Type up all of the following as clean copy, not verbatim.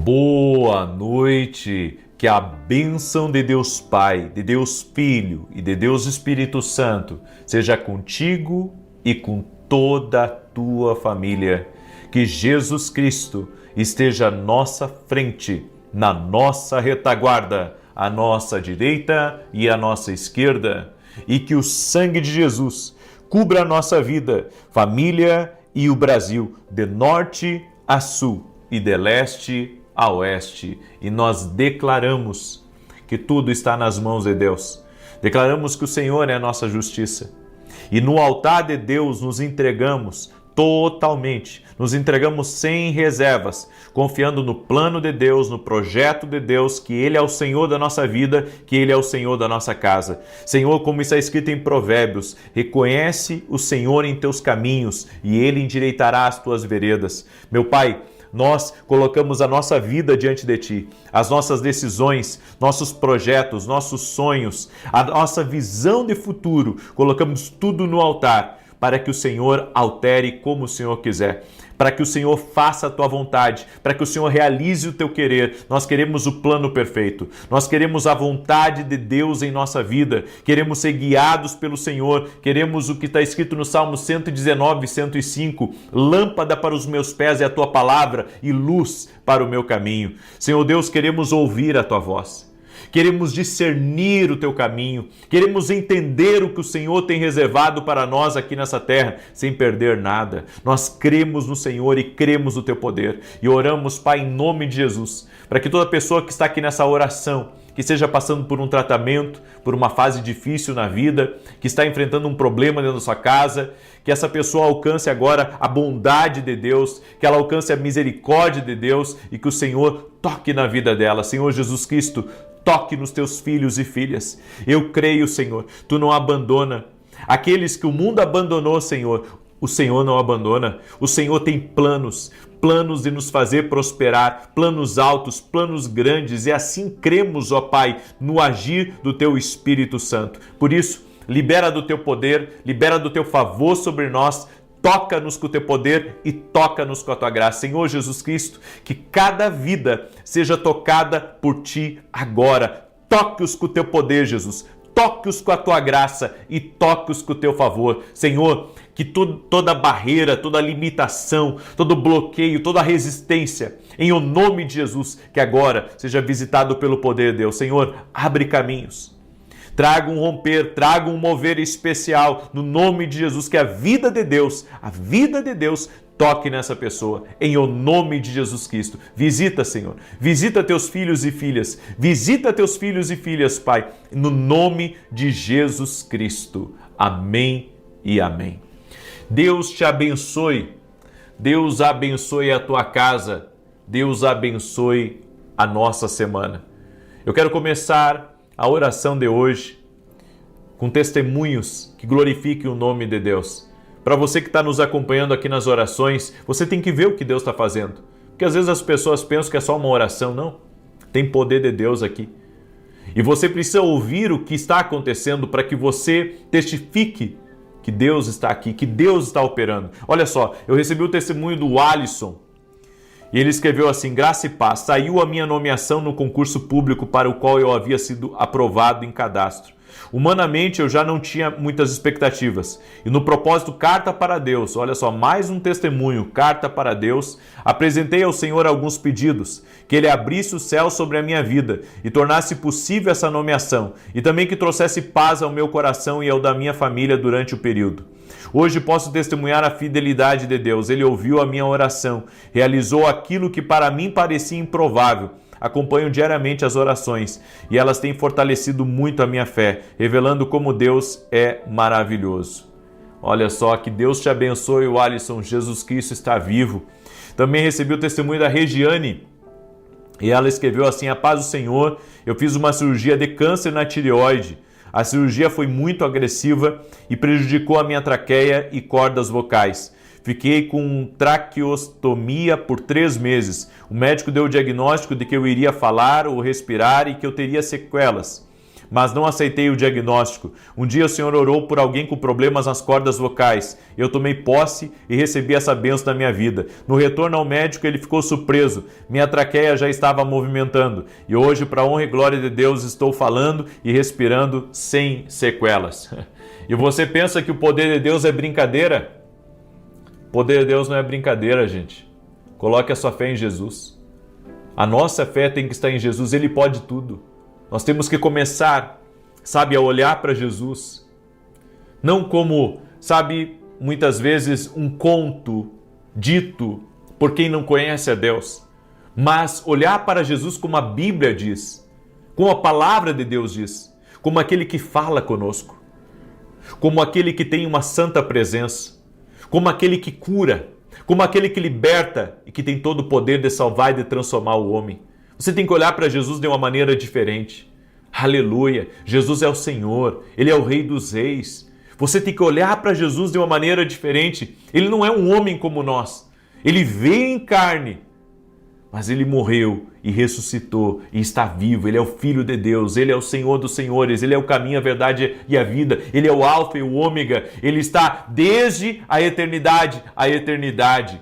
Boa noite, que a bênção de Deus Pai, de Deus Filho e de Deus Espírito Santo seja contigo e com toda a tua família. Que Jesus Cristo esteja à nossa frente, na nossa retaguarda, à nossa direita e à nossa esquerda, e que o sangue de Jesus cubra a nossa vida, família e o Brasil, de norte a sul e de leste a oeste, e nós declaramos que tudo está nas mãos de Deus. Declaramos que o Senhor é a nossa justiça. E no altar de Deus nos entregamos totalmente, nos entregamos sem reservas, confiando no plano de Deus, no projeto de Deus, que Ele é o Senhor da nossa vida, que Ele é o Senhor da nossa casa. Senhor, como está escrito em Provérbios, reconhece o Senhor em teus caminhos e Ele endireitará as tuas veredas. Meu Pai, nós colocamos a nossa vida diante de Ti, as nossas decisões, nossos projetos, nossos sonhos, a nossa visão de futuro, colocamos tudo no altar para que o Senhor altere como o Senhor quiser, para que o Senhor faça a Tua vontade, para que o Senhor realize o Teu querer. Nós queremos o plano perfeito, nós queremos a vontade de Deus em nossa vida, queremos ser guiados pelo Senhor, queremos o que está escrito no Salmo 119, 105, lâmpada para os meus pés é a Tua palavra e luz para o meu caminho. Senhor Deus, queremos ouvir a Tua voz. Queremos discernir o Teu caminho, queremos entender o que o Senhor tem reservado para nós aqui nessa terra, sem perder nada. Nós cremos no Senhor e cremos no Teu poder. E oramos, Pai, em nome de Jesus, para que toda pessoa que está aqui nessa oração, que esteja passando por um tratamento, por uma fase difícil na vida, que está enfrentando um problema dentro da sua casa, que essa pessoa alcance agora a bondade de Deus, que ela alcance a misericórdia de Deus e que o Senhor toque na vida dela. Senhor Jesus Cristo, toque nos teus filhos e filhas. Eu creio, Senhor, Tu não abandona. Aqueles que o mundo abandonou, Senhor, o Senhor não abandona. O Senhor tem planos de nos fazer prosperar, planos altos, planos grandes, e assim cremos, ó Pai, no agir do Teu Espírito Santo. Por isso, libera do Teu poder, libera do Teu favor sobre nós, toca-nos com o Teu poder e toca-nos com a Tua graça. Senhor Jesus Cristo, que cada vida seja tocada por Ti agora. Toque-os com o Teu poder, Jesus. Toque-os com a Tua graça e toque-os com o Teu favor. Senhor, que toda barreira, toda limitação, todo bloqueio, toda resistência, em o nome de Jesus, que agora seja visitado pelo poder de Deus. Senhor, abre caminhos. Traga um romper, traga um mover especial no nome de Jesus, que a vida de Deus toque nessa pessoa, em o nome de Jesus Cristo. Visita, Senhor, visita teus filhos e filhas, visita teus filhos e filhas, Pai, no nome de Jesus Cristo. Amém e amém. Deus te abençoe, Deus abençoe a tua casa, Deus abençoe a nossa semana. Eu quero começar a oração de hoje com testemunhos que glorifiquem o nome de Deus. Para você que está nos acompanhando aqui nas orações, você tem que ver o que Deus está fazendo. Porque às vezes as pessoas pensam que é só uma oração. Não, tem poder de Deus aqui. E você precisa ouvir o que está acontecendo para que você testifique que Deus está aqui, que Deus está operando. Olha só, eu recebi o testemunho do Alisson. E ele escreveu assim: graça e paz, saiu a minha nomeação no concurso público para o qual eu havia sido aprovado em cadastro. Humanamente eu já não tinha muitas expectativas. E no propósito Carta para Deus, olha só, mais um testemunho, Carta para Deus, apresentei ao Senhor alguns pedidos, que Ele abrisse o céu sobre a minha vida e tornasse possível essa nomeação, e também que trouxesse paz ao meu coração e ao da minha família durante o período. Hoje posso testemunhar a fidelidade de Deus. Ele ouviu a minha oração, realizou aquilo que para mim parecia improvável. Acompanho diariamente as orações e elas têm fortalecido muito a minha fé, revelando como Deus é maravilhoso. Olha só, que Deus te abençoe, o Alisson. Jesus Cristo está vivo. Também recebi o testemunho da Regiane e ela escreveu assim: a paz do Senhor, eu fiz uma cirurgia de câncer na tireoide. A cirurgia foi muito agressiva e prejudicou a minha traqueia e cordas vocais. Fiquei com traqueostomia por 3 meses. O médico deu o diagnóstico de que eu iria falar ou respirar e que eu teria sequelas. mas não aceitei o diagnóstico. Um dia o Senhor orou por alguém com problemas nas cordas vocais. Eu tomei posse e recebi essa bênção na minha vida. No retorno ao médico, ele ficou surpreso. Minha traqueia já estava movimentando. E hoje, para a honra e glória de Deus, estou falando e respirando sem sequelas. E você pensa que o poder de Deus é brincadeira? O poder de Deus não é brincadeira, gente. Coloque a sua fé em Jesus. A nossa fé tem que estar em Jesus. Ele pode tudo. Nós temos que começar, sabe, a olhar para Jesus. Não como, sabe, muitas vezes um conto dito por quem não conhece a Deus. Mas olhar para Jesus como a Bíblia diz. Como a palavra de Deus diz. Como aquele que fala conosco. Como aquele que tem uma santa presença. Como aquele que cura. Como aquele que liberta e que tem todo o poder de salvar e de transformar o homem. Você tem que olhar para Jesus de uma maneira diferente. Aleluia! Jesus é o Senhor, Ele é o Rei dos Reis. Você tem que olhar para Jesus de uma maneira diferente. Ele não é um homem como nós. Ele veio em carne, mas Ele morreu e ressuscitou e está vivo. Ele é o Filho de Deus, Ele é o Senhor dos Senhores, Ele é o caminho, a verdade e a vida. Ele é o Alfa e o Ômega. Ele está desde a eternidade à eternidade.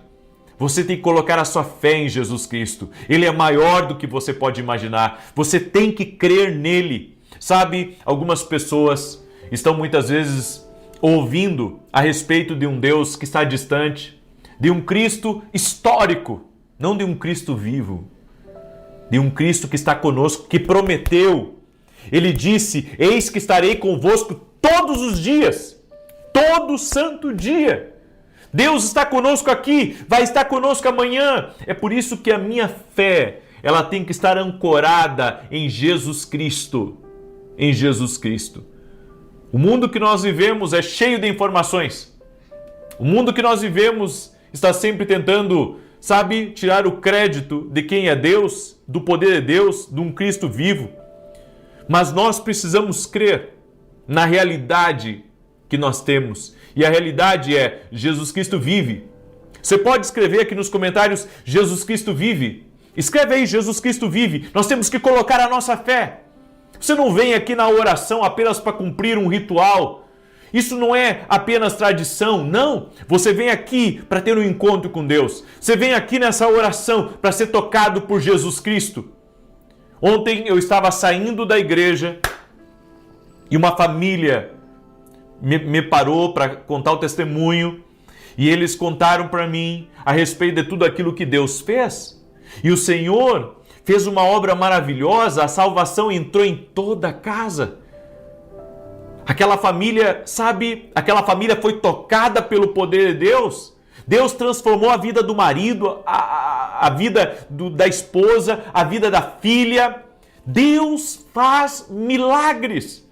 Você tem que colocar a sua fé em Jesus Cristo. Ele é maior do que você pode imaginar. Você tem que crer nele. Sabe, algumas pessoas estão muitas vezes ouvindo a respeito de um Deus que está distante, de um Cristo histórico, não de um Cristo vivo, de um Cristo que está conosco, que prometeu. Ele disse: eis que estarei convosco todos os dias, todo santo dia. Deus está conosco aqui, vai estar conosco amanhã. É por isso que a minha fé, ela tem que estar ancorada em Jesus Cristo. Em Jesus Cristo. O mundo que nós vivemos é cheio de informações. O mundo que nós vivemos está sempre tentando, sabe, tirar o crédito de quem é Deus, do poder de Deus, de um Cristo vivo. Mas nós precisamos crer na realidade que nós temos. E a realidade é: Jesus Cristo vive. Você pode escrever aqui nos comentários: Jesus Cristo vive. Escreve aí: Jesus Cristo vive. Nós temos que colocar a nossa fé. Você não vem aqui na oração apenas para cumprir um ritual. Isso não é apenas tradição, não. Você vem aqui para ter um encontro com Deus. Você vem aqui nessa oração para ser tocado por Jesus Cristo. Ontem eu estava saindo da igreja e uma família me parou para contar o testemunho, e eles contaram para mim a respeito de tudo aquilo que Deus fez. E o Senhor fez uma obra maravilhosa, a salvação entrou em toda a casa. Aquela família, sabe, aquela família foi tocada pelo poder de Deus. Deus transformou a vida do marido, a vida da esposa, a vida da filha. Deus faz milagres.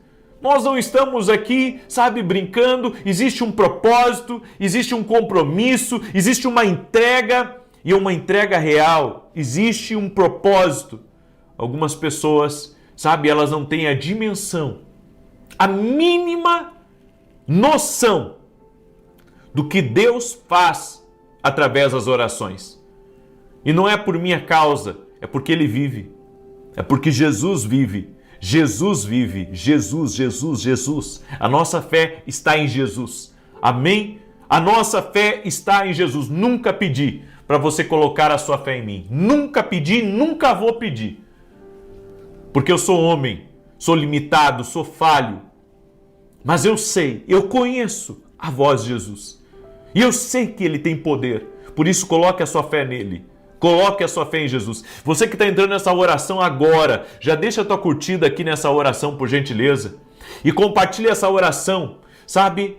Nós não estamos aqui, sabe, brincando. Existe um propósito, existe um compromisso, existe uma entrega, e uma entrega real. Existe um propósito. Algumas pessoas, sabe, elas não têm a dimensão, a mínima noção do que Deus faz através das orações. E não é por minha causa, é porque Ele vive. É porque Jesus vive. Jesus vive. Jesus, Jesus, Jesus. A nossa fé está em Jesus. Amém? A nossa fé está em Jesus. Nunca pedi para você colocar a sua fé em mim. Nunca pedi, nunca vou pedir. Porque eu sou homem, sou limitado, sou falho. Mas eu sei, eu conheço a voz de Jesus. E eu sei que Ele tem poder. Por isso, coloque a sua fé nele. Coloque a sua fé em Jesus. Você que está entrando nessa oração agora, já deixa a tua curtida aqui nessa oração, por gentileza. E compartilhe essa oração. Sabe,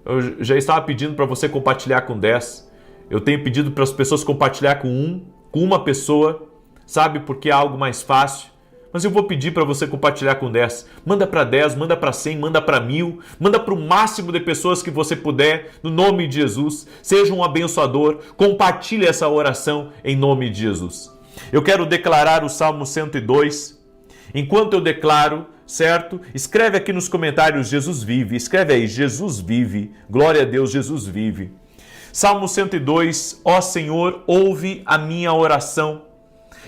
eu já estava pedindo para você compartilhar com 10. Eu tenho pedido para as pessoas compartilhar com uma pessoa. Sabe, porque é algo mais fácil. Mas eu vou pedir para você compartilhar com 10. Manda para 10, manda para 100, manda para 1000. Manda para o máximo de pessoas que você puder, no nome de Jesus. Seja um abençoador. Compartilhe essa oração em nome de Jesus. Eu quero declarar o Salmo 102. Enquanto eu declaro, certo? Escreve aqui nos comentários: Jesus vive. Escreve aí: Jesus vive. Glória a Deus, Jesus vive. Salmo 102. Ó Senhor, ouve a minha oração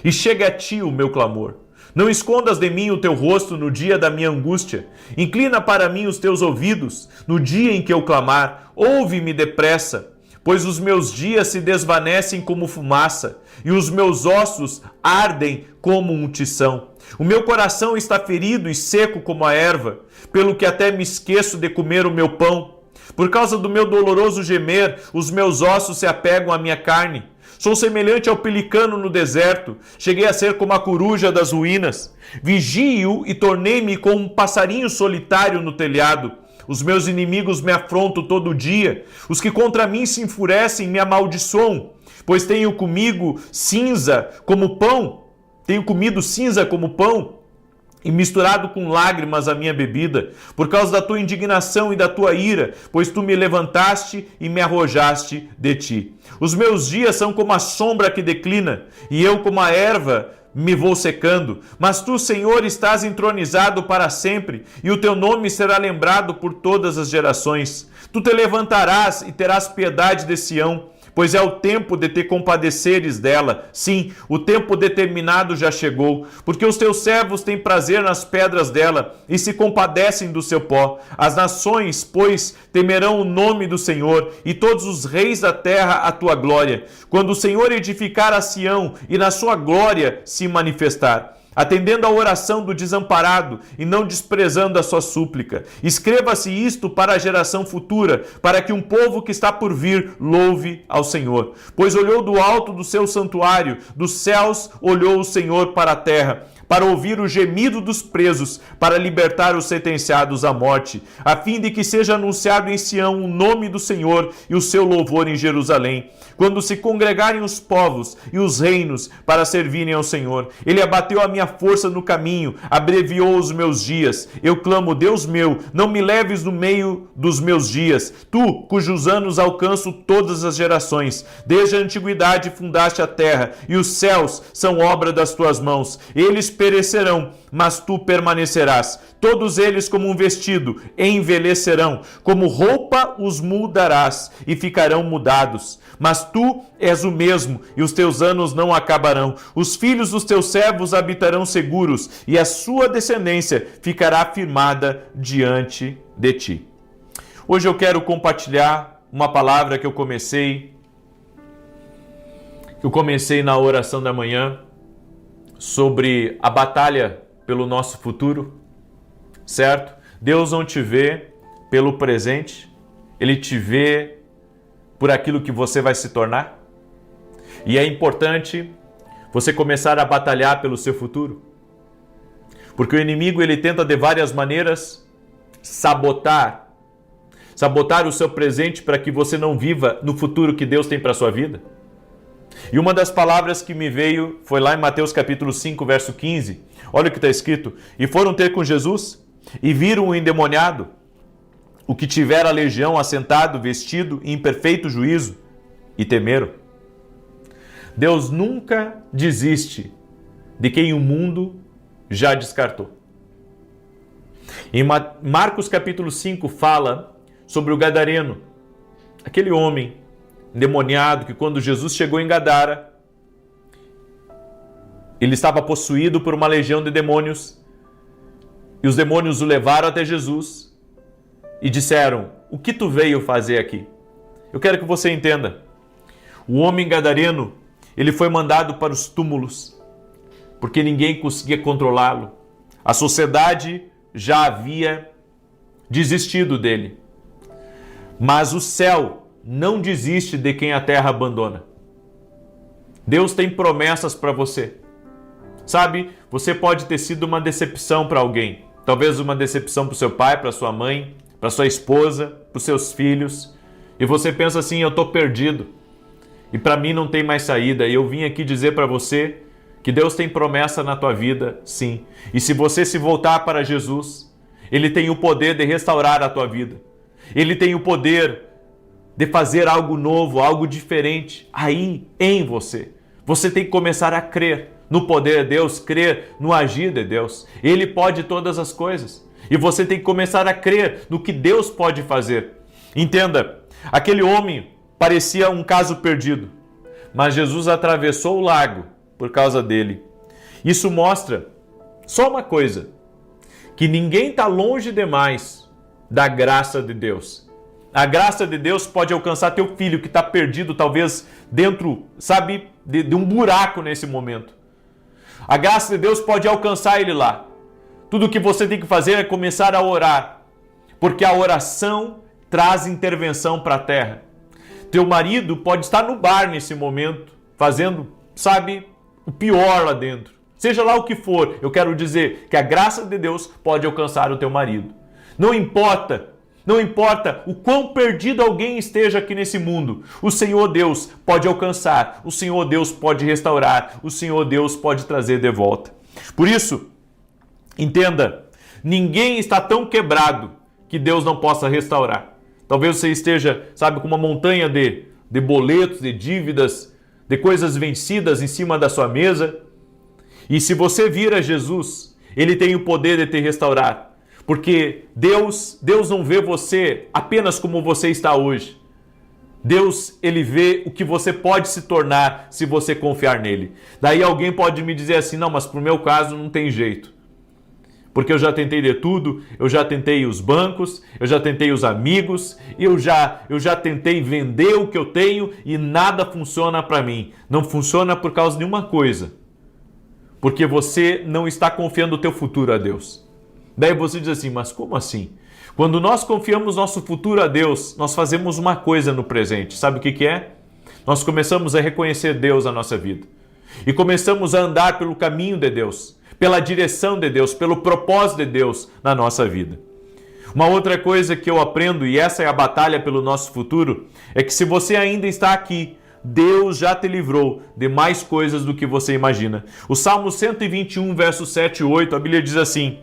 e chega a ti o meu clamor. Não escondas de mim o teu rosto no dia da minha angústia. Inclina para mim os teus ouvidos no dia em que eu clamar. Ouve-me depressa, pois os meus dias se desvanecem como fumaça e os meus ossos ardem como um tição. O meu coração está ferido e seco como a erva, pelo que até me esqueço de comer o meu pão. Por causa do meu doloroso gemer, os meus ossos se apegam à minha carne. Sou semelhante ao pelicano no deserto, cheguei a ser como a coruja das ruínas. Vigio e tornei-me como um passarinho solitário no telhado. Os meus inimigos me afrontam todo dia, os que contra mim se enfurecem me amaldiçoam, pois tenho comigo cinza como pão, tenho comido cinza como pão, e misturado com lágrimas a minha bebida, por causa da tua indignação e da tua ira, pois tu me levantaste e me arrojaste de ti. Os meus dias são como a sombra que declina, e eu como a erva me vou secando. Mas tu, Senhor, estás entronizado para sempre, e o teu nome será lembrado por todas as gerações. Tu te levantarás e terás piedade de Sião, pois é o tempo de te compadeceres dela. Sim, o tempo determinado já chegou, porque os teus servos têm prazer nas pedras dela e se compadecem do seu pó. As nações, pois, temerão o nome do Senhor e todos os reis da terra a tua glória, quando o Senhor edificar a Sião e na sua glória se manifestar. Atendendo à oração do desamparado e não desprezando a sua súplica. Escreva-se isto para a geração futura, para que um povo que está por vir louve ao Senhor. Pois olhou do alto do seu santuário, dos céus olhou o Senhor para a terra, para ouvir o gemido dos presos, para libertar os sentenciados à morte, a fim de que seja anunciado em Sião o nome do Senhor e o seu louvor em Jerusalém. Quando se congregarem os povos e os reinos para servirem ao Senhor. Ele abateu a minha força no caminho, abreviou os meus dias. Eu clamo, Deus meu, não me leves no meio dos meus dias. Tu, cujos anos alcançam todas as gerações. Desde a antiguidade fundaste a terra, e os céus são obra das tuas mãos. Eles perecerão, mas tu permanecerás. Todos eles como um vestido envelhecerão, como roupa os mudarás e ficarão mudados. Mas tu és o mesmo e os teus anos não acabarão. Os filhos dos teus servos habitarão seguros e a sua descendência ficará firmada diante de ti. Hoje eu quero compartilhar uma palavra que eu comecei na oração da manhã sobre a batalha pelo nosso futuro, certo? Deus não te vê pelo presente, Ele te vê por aquilo que você vai se tornar. E é importante você começar a batalhar pelo seu futuro. Porque o inimigo, ele tenta de várias maneiras sabotar o seu presente para que você não viva no futuro que Deus tem para a sua vida. E uma das palavras que me veio foi lá em Mateus capítulo 5, verso 15. Olha o que está escrito. E foram ter com Jesus e viram o endemoniado, o que tivera a legião assentado, vestido em perfeito juízo, e temeram. Deus nunca desiste de quem o mundo já descartou. Em Marcos capítulo 5 fala sobre o gadareno, aquele homem endemoniado que quando Jesus chegou em Gadara, ele estava possuído por uma legião de demônios, e os demônios o levaram até Jesus e disseram, o que tu veio fazer aqui? Eu quero que você entenda. O homem gadareno, ele foi mandado para os túmulos, porque ninguém conseguia controlá-lo. A sociedade já havia desistido dele. Mas o céu não desiste de quem a terra abandona. Deus tem promessas para você. Sabe, você pode ter sido uma decepção para alguém. Talvez uma decepção para o seu pai, para sua mãe, para sua esposa, para os seus filhos. E você pensa assim, eu estou perdido. E para mim não tem mais saída. E eu vim aqui dizer para você que Deus tem promessa na tua vida, sim. E se você se voltar para Jesus, Ele tem o poder de restaurar a tua vida. Ele tem o poder de fazer algo novo, algo diferente aí em você. Você tem que começar a crer no poder de Deus, crer no agir de Deus. Ele pode todas as coisas. E você tem que começar a crer no que Deus pode fazer. Entenda, aquele homem parecia um caso perdido, mas Jesus atravessou o lago por causa dele. Isso mostra Só uma coisa, que ninguém está longe demais da graça de Deus. A graça de Deus pode alcançar teu filho que está perdido, talvez dentro, sabe, de um buraco nesse momento. A graça de Deus pode alcançar ele lá. Tudo o que você tem que fazer é começar a orar, porque a oração traz intervenção para a terra. Teu marido pode estar no bar nesse momento, fazendo, sabe, o pior lá dentro. Seja lá o que for, eu quero dizer que a graça de Deus pode alcançar o teu marido. Não importa o quão perdido alguém esteja aqui nesse mundo, o Senhor Deus pode alcançar, o Senhor Deus pode restaurar, o Senhor Deus pode trazer de volta. Por isso, entenda, ninguém está tão quebrado que Deus não possa restaurar. Talvez você esteja, sabe, com uma montanha de boletos, de dívidas, de coisas vencidas em cima da sua mesa. E se você vir a Jesus, Ele tem o poder de te restaurar. Porque Deus não vê você apenas como você está hoje. Deus, Ele vê o que você pode se tornar se você confiar nele. Daí alguém pode me dizer assim, não, mas pro meu caso não tem jeito. Porque eu já tentei de tudo, eu já tentei os bancos, eu já tentei os amigos, eu já tentei vender o que eu tenho e nada funciona para mim. Não funciona por causa de uma coisa. Porque você não está confiando o teu futuro a Deus. Daí você diz assim, mas como assim? Quando nós confiamos nosso futuro a Deus, nós fazemos uma coisa no presente. Sabe o que é? Nós começamos a reconhecer Deus na nossa vida. E começamos a andar pelo caminho de Deus, pela direção de Deus, pelo propósito de Deus na nossa vida. Uma outra coisa que eu aprendo, e essa é a batalha pelo nosso futuro, é que se você ainda está aqui, Deus já te livrou de mais coisas do que você imagina. O Salmo 121, versos 7 e 8, a Bíblia diz assim,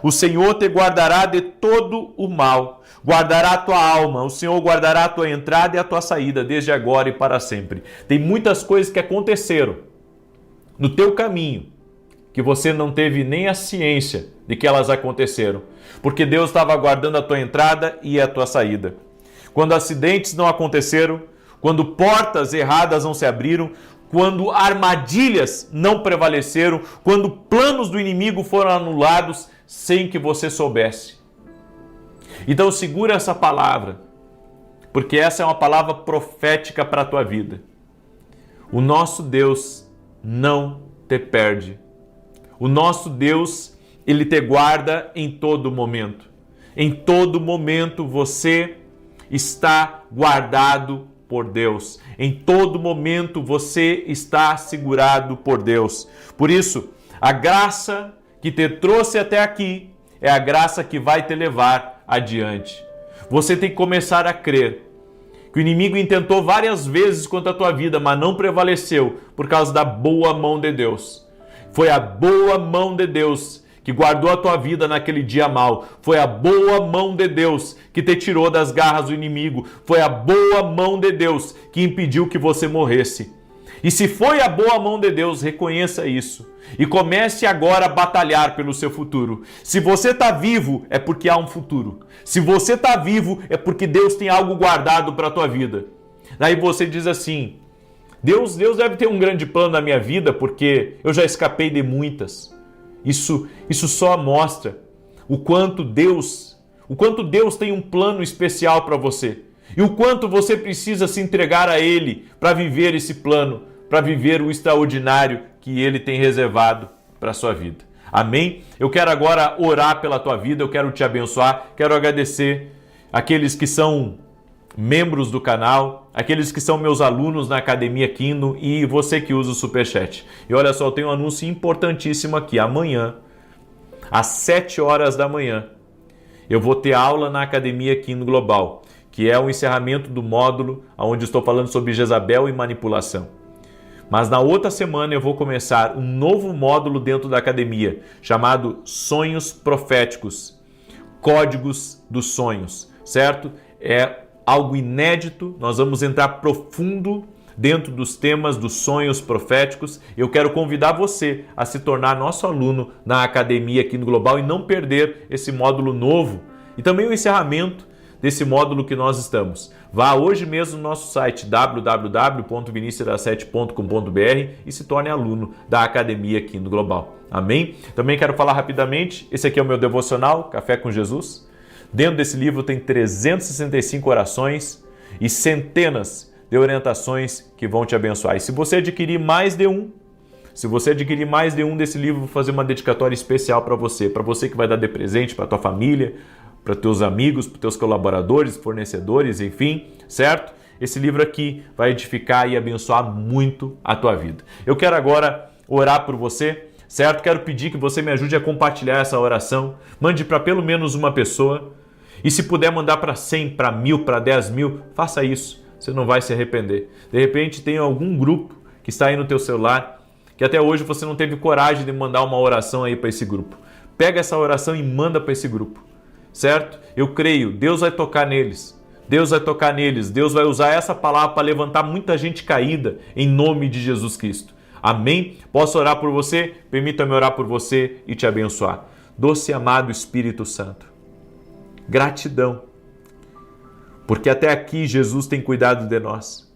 o Senhor te guardará de todo o mal, guardará a tua alma, o Senhor guardará a tua entrada e a tua saída, desde agora e para sempre. Tem muitas coisas que aconteceram no teu caminho, que você não teve nem a ciência de que elas aconteceram, porque Deus estava guardando a tua entrada e a tua saída. Quando acidentes não aconteceram, quando portas erradas não se abriram, quando armadilhas não prevaleceram, quando planos do inimigo foram anulados sem que você soubesse. Então segura essa palavra, porque essa é uma palavra profética para a tua vida. O nosso Deus não te perde. O nosso Deus, Ele te guarda em todo momento. Em todo momento você está guardado por Deus. Em todo momento você está segurado por Deus. Por isso, a graça que te trouxe até aqui é a graça que vai te levar adiante. Você tem que começar a crer que o inimigo intentou várias vezes contra a tua vida, mas não prevaleceu por causa da boa mão de Deus. Foi a boa mão de Deus que guardou a tua vida naquele dia mau. Foi a boa mão de Deus que te tirou das garras do inimigo. Foi a boa mão de Deus que impediu que você morresse. E se foi a boa mão de Deus, reconheça isso. E comece agora a batalhar pelo seu futuro. Se você está vivo, é porque há um futuro. Se você está vivo, é porque Deus tem algo guardado para a tua vida. Daí você diz assim, Deus deve ter um grande plano na minha vida, porque eu já escapei de muitas. Isso só mostra o quanto Deus tem um plano especial para você. E o quanto você precisa se entregar a Ele para viver esse plano, para viver o extraordinário que Ele tem reservado para a sua vida. Amém? Eu quero agora orar pela tua vida, eu quero te abençoar, quero agradecer aqueles que são membros do canal, aqueles que são meus alunos na Academia Kingdom e você que usa o Superchat. E olha só, eu tenho um anúncio importantíssimo aqui. Amanhã, às 7 horas da manhã, eu vou ter aula na Academia Kingdom Global, que é o encerramento do módulo onde estou falando sobre Jezabel e manipulação. Mas na outra semana eu vou começar um novo módulo dentro da academia, chamado Sonhos Proféticos, Códigos dos Sonhos, certo? É algo inédito, nós vamos entrar profundo dentro dos temas dos sonhos proféticos. Eu quero convidar você a se tornar nosso aluno na academia aqui no Global e não perder esse módulo novo e também o encerramento desse módulo que nós estamos. Vá hoje mesmo no nosso site www.vinicius7.com.br e se torne aluno da Academia aqui no Global. Amém? Também quero falar rapidamente, esse aqui é o meu devocional, Café com Jesus. Dentro desse livro tem 365 orações e centenas de orientações que vão te abençoar. E se você adquirir mais de um, desse livro, vou fazer uma dedicatória especial para você que vai dar de presente para tua família, para teus amigos, para teus colaboradores, fornecedores, enfim, certo? Esse livro aqui vai edificar e abençoar muito a tua vida. Eu quero agora orar por você, certo? Quero pedir que você me ajude a compartilhar essa oração. Mande para pelo menos uma pessoa. E se puder mandar para 100, para 1000, para 10 mil, faça isso. Você não vai se arrepender. De repente tem algum grupo que está aí no teu celular que até hoje você não teve coragem de mandar uma oração aí para esse grupo. Pega essa oração e manda para esse grupo, certo? Eu creio, Deus vai tocar neles. Deus vai usar essa palavra para levantar muita gente caída em nome de Jesus Cristo. Amém? Posso orar por você? Permita-me orar por você e te abençoar. Doce e amado Espírito Santo, gratidão, porque até aqui Jesus tem cuidado de nós.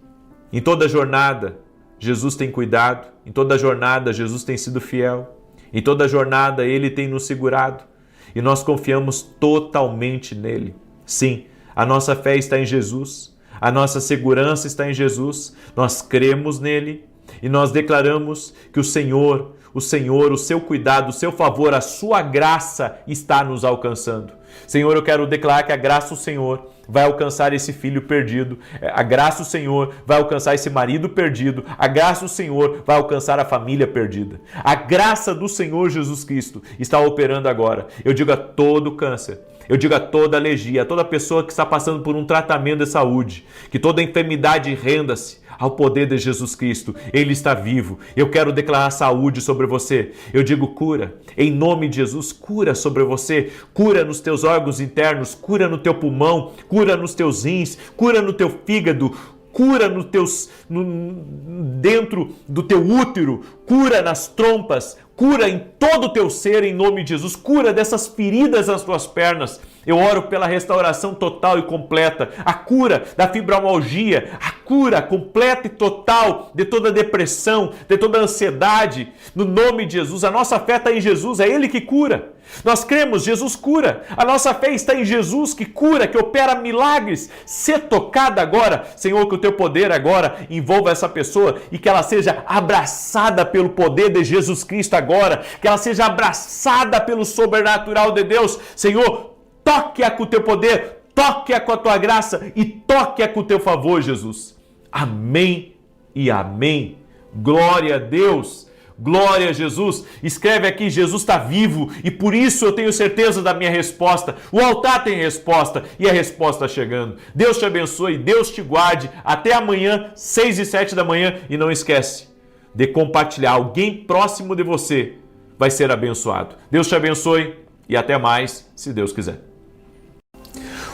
Em toda a jornada, Jesus tem cuidado. Em toda a jornada, Jesus tem sido fiel. Em toda a jornada, Ele tem nos segurado. E nós confiamos totalmente nele. Sim, a nossa fé está em Jesus. A nossa segurança está em Jesus. Nós cremos nele e nós declaramos que o Senhor, o seu cuidado, o seu favor, a sua graça está nos alcançando. Senhor, eu quero declarar que a graça do Senhor vai alcançar esse filho perdido, a graça do Senhor vai alcançar esse marido perdido, a graça do Senhor vai alcançar a família perdida. A graça do Senhor Jesus Cristo está operando agora. Eu digo a todo câncer, eu digo a toda alergia, a toda pessoa que está passando por um tratamento de saúde, que toda enfermidade renda-se ao poder de Jesus Cristo. Ele está vivo. Eu quero declarar saúde sobre você. Eu digo cura. Em nome de Jesus, cura sobre você. Cura nos teus órgãos internos, cura no teu pulmão, cura nos teus rins, cura no teu fígado, cura dentro do teu útero, cura nas trompas, cura em todo o teu ser em nome de Jesus, cura dessas feridas nas tuas pernas. Eu oro pela restauração total e completa, a cura da fibromialgia, a cura completa e total de toda depressão, de toda ansiedade, no nome de Jesus. A nossa fé está em Jesus, é Ele que cura. Nós cremos, Jesus cura. A nossa fé está em Jesus que cura, que opera milagres. Ser tocada agora, Senhor, que o teu poder agora envolva essa pessoa e que ela seja abraçada pelo poder de Jesus Cristo agora, que ela seja abraçada pelo sobrenatural de Deus. Senhor, toque-a com o teu poder, toque-a com a tua graça e toque-a com o teu favor, Jesus. Amém e amém. Glória a Deus. Glória a Jesus. Escreve aqui, Jesus está vivo e por isso eu tenho certeza da minha resposta. O altar tem resposta e a resposta está chegando. Deus te abençoe, Deus te guarde. Até amanhã, 6 e 7 da manhã. E não esquece de compartilhar. Alguém próximo de você vai ser abençoado. Deus te abençoe e até mais, se Deus quiser.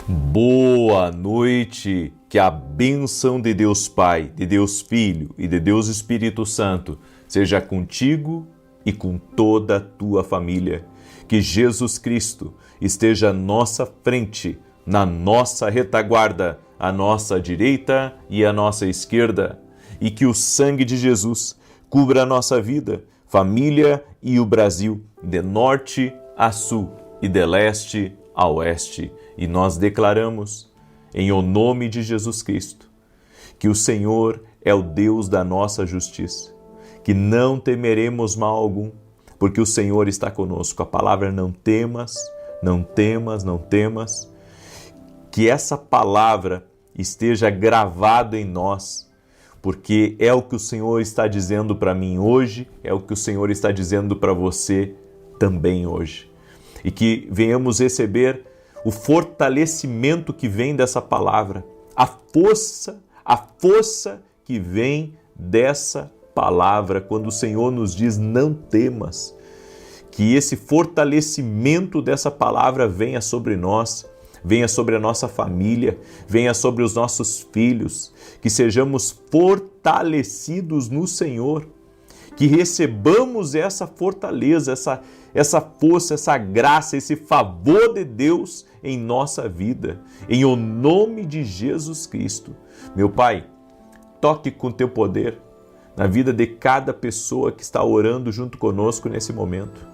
Boa noite. Que a bênção de Deus Pai, de Deus Filho e de Deus Espírito Santo seja contigo e com toda a tua família. Que Jesus Cristo esteja à nossa frente, na nossa retaguarda, à nossa direita e à nossa esquerda. E que o sangue de Jesus cubra a nossa vida, família e o Brasil, de norte a sul e de leste a oeste. E nós declaramos, em o nome de Jesus Cristo, que o Senhor é o Deus da nossa justiça, que não temeremos mal algum, porque o Senhor está conosco. A palavra não temas, não temas, não temas. Que essa palavra esteja gravada em nós, porque é o que o Senhor está dizendo para mim hoje, é o que o Senhor está dizendo para você também hoje. E que venhamos receber o fortalecimento que vem dessa palavra, a força que vem dessa palavra, quando o Senhor nos diz não temas, que esse fortalecimento dessa palavra venha sobre nós, venha sobre a nossa família, venha sobre os nossos filhos, que sejamos fortalecidos no Senhor, que recebamos essa fortaleza, essa força, essa graça, esse favor de Deus em nossa vida, em o nome de Jesus Cristo. Meu Pai, toque com teu poder na vida de cada pessoa que está orando junto conosco nesse momento.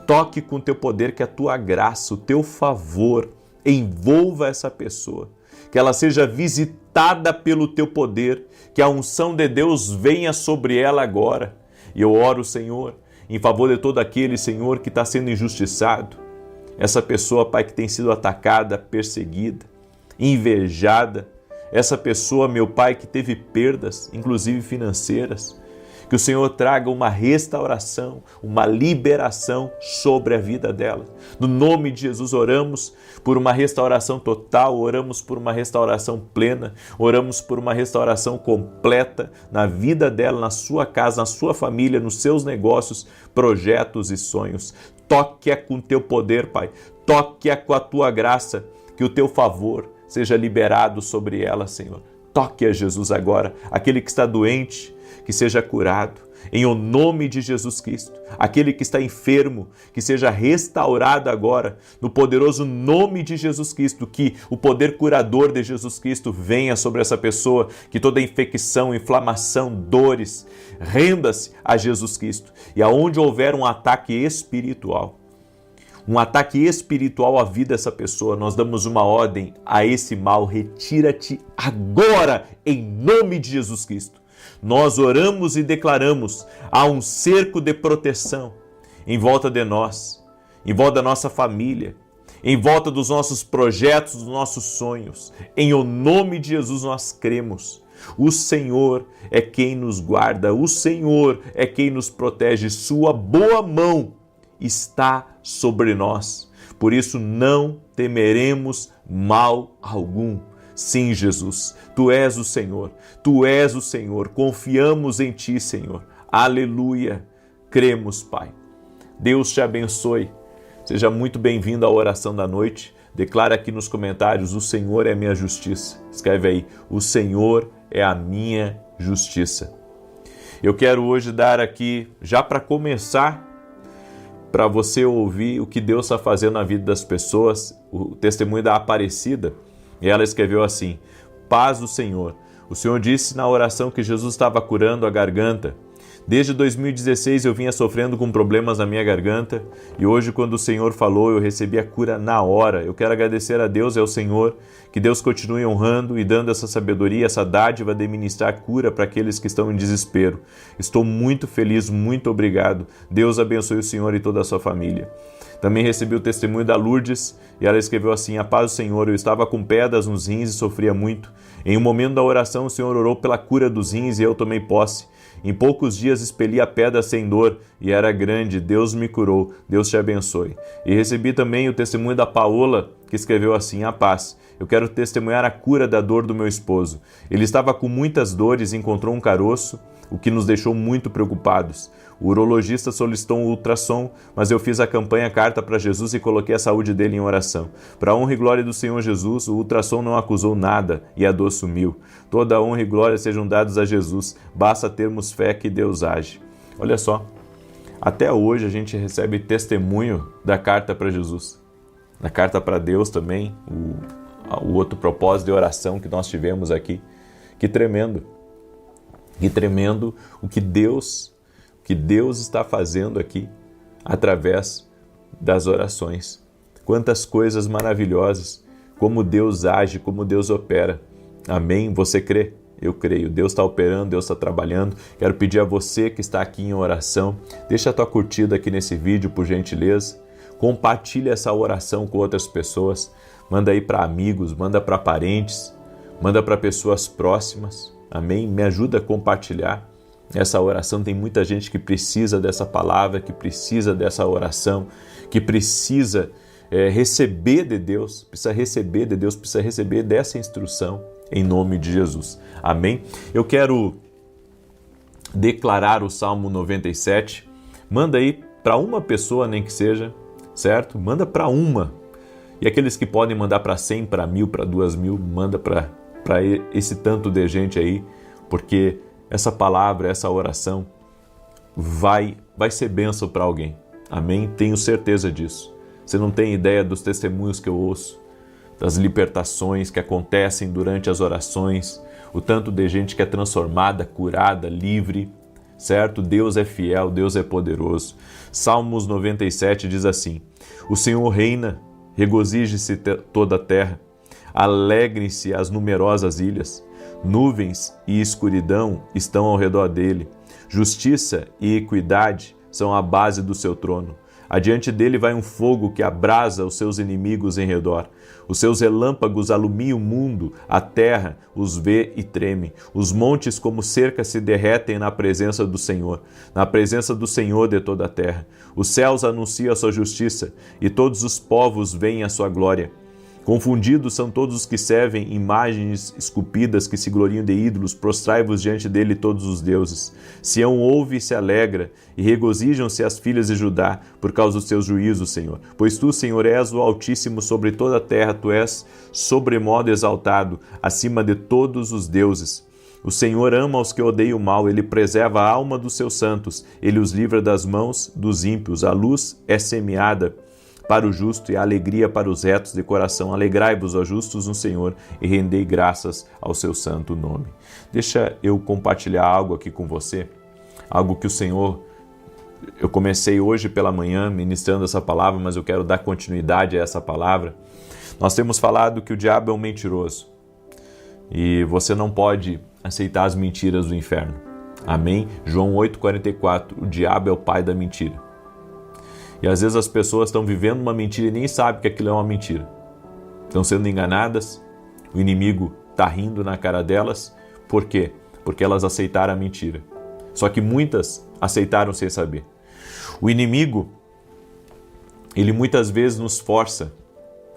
Toque com teu poder, que a tua graça, o teu favor envolva essa pessoa, que ela seja visitada pelo teu poder, que a unção de Deus venha sobre ela agora. E eu oro, Senhor, em favor de todo aquele, Senhor, que está sendo injustiçado. Essa pessoa, Pai, que tem sido atacada, perseguida, invejada. Essa pessoa, meu Pai, que teve perdas, inclusive financeiras. Que o Senhor traga uma restauração, uma liberação sobre a vida dela. No nome de Jesus, oramos por uma restauração total, oramos por uma restauração plena, oramos por uma restauração completa na vida dela, na sua casa, na sua família, nos seus negócios, projetos e sonhos. Toque-a com teu poder, Pai. Toque-a com a tua graça, que o teu favor seja liberado sobre ela, Senhor. Toque a Jesus agora, aquele que está doente, que seja curado, em o nome de Jesus Cristo. Aquele que está enfermo, que seja restaurado agora, no poderoso nome de Jesus Cristo, que o poder curador de Jesus Cristo venha sobre essa pessoa, que toda infecção, inflamação, dores, renda-se a Jesus Cristo. E aonde houver um ataque espiritual à vida dessa pessoa, nós damos uma ordem a esse mal: retira-te agora, em nome de Jesus Cristo. Nós oramos e declaramos: há um cerco de proteção em volta de nós, em volta da nossa família, em volta dos nossos projetos, dos nossos sonhos. Em o nome de Jesus nós cremos. O Senhor é quem nos guarda, o Senhor é quem nos protege, sua boa mão está sobre nós. Por isso não temeremos mal algum. Sim, Jesus, Tu és o Senhor, Tu és o Senhor, confiamos em Ti, Senhor. Aleluia, cremos, Pai. Deus te abençoe. Seja muito bem-vindo à oração da noite. Declara aqui nos comentários: o Senhor é a minha justiça. Escreve aí: o Senhor é a minha justiça. Eu quero hoje dar aqui, já para começar, para você ouvir o que Deus está fazendo na vida das pessoas, o testemunho da Aparecida. E ela escreveu assim: paz do Senhor. O Senhor disse na oração que Jesus estava curando a garganta. Desde 2016 eu vinha sofrendo com problemas na minha garganta e hoje, quando o Senhor falou, eu recebi a cura na hora. Eu quero agradecer a Deus e ao Senhor, que Deus continue honrando e dando essa sabedoria, essa dádiva de ministrar cura para aqueles que estão em desespero. Estou muito feliz, muito obrigado. Deus abençoe o Senhor e toda a sua família. Também recebi o testemunho da Lourdes e ela escreveu assim: a paz do Senhor, eu estava com pedras nos rins e sofria muito. Em um momento da oração, o Senhor orou pela cura dos rins e eu tomei posse. Em poucos dias expeli a pedra sem dor e era grande. Deus me curou. Deus te abençoe. E recebi também o testemunho da Paola, que escreveu assim: a paz. Eu quero testemunhar a cura da dor do meu esposo. Ele estava com muitas dores e encontrou um caroço, o que nos deixou muito preocupados. O urologista solicitou um ultrassom, mas eu fiz a campanha Carta para Jesus e coloquei a saúde dele em oração. Para a honra e glória do Senhor Jesus, o ultrassom não acusou nada e a dor sumiu. Toda a honra e glória sejam dados a Jesus. Basta termos fé que Deus age. Olha só, até hoje a gente recebe testemunho da Carta para Jesus. Na Carta para Deus também, o outro propósito de oração que nós tivemos aqui. Que tremendo. Que tremendo o que Deus está fazendo aqui através das orações. Quantas coisas maravilhosas, como Deus age, como Deus opera. Amém? Você crê? Eu creio. Deus está operando, Deus está trabalhando. Quero pedir a você que está aqui em oração, deixa a tua curtida aqui nesse vídeo, por gentileza. Compartilha essa oração com outras pessoas. Manda aí para amigos, manda para parentes, manda para pessoas próximas. Amém? Me ajuda a compartilhar essa oração. Tem muita gente que precisa dessa palavra, que precisa dessa oração, que precisa receber de Deus, precisa receber dessa instrução, em nome de Jesus. Amém? Eu quero declarar o Salmo 97. Manda aí para uma pessoa, nem que seja, certo? Manda para uma. E aqueles que podem mandar para 100, para 1000, para 2000, manda para esse tanto de gente aí, porque essa palavra, essa oração vai ser bênção para alguém. Amém? Tenho certeza disso. Você não tem ideia dos testemunhos que eu ouço, das libertações que acontecem durante as orações, o tanto de gente que é transformada, curada, livre, certo? Deus é fiel, Deus é poderoso. Salmos 97 diz assim: o Senhor reina, regozije-se toda a terra, alegrem-se as numerosas ilhas, nuvens e escuridão estão ao redor dele, justiça e equidade são a base do seu trono. Adiante dele vai um fogo que abrasa os seus inimigos em redor. Os seus relâmpagos alumiam o mundo, a terra os vê e treme. Os montes como cerca se derretem na presença do Senhor de toda a terra. Os céus anunciam a sua justiça e todos os povos veem a sua glória. Confundidos são todos os que servem imagens esculpidas que se gloriam de ídolos, prostrai-vos diante dele todos os deuses. Sião ouve e se alegra, e regozijam-se as filhas de Judá, por causa dos seus juízos, Senhor. Pois tu, Senhor, és o Altíssimo sobre toda a terra, tu és sobremodo exaltado, acima de todos os deuses. O Senhor ama os que odeiam o mal, ele preserva a alma dos seus santos, ele os livra das mãos dos ímpios. A luz é semeada para o justo e a alegria para os retos de coração. Alegrai-vos, ó justos, no Senhor, e rendei graças ao seu santo nome. Deixa eu compartilhar algo aqui com você, algo que o Senhor... Eu comecei hoje pela manhã ministrando essa palavra, mas eu quero dar continuidade a essa palavra. Nós temos falado que o diabo é um mentiroso e você não pode aceitar as mentiras do inferno. Amém? João 8,44, o diabo é o pai da mentira. E às vezes as pessoas estão vivendo uma mentira e nem sabem que aquilo é uma mentira. Estão sendo enganadas, o inimigo está rindo na cara delas. Por quê? Porque elas aceitaram a mentira. Só que muitas aceitaram sem saber. O inimigo, ele muitas vezes nos força,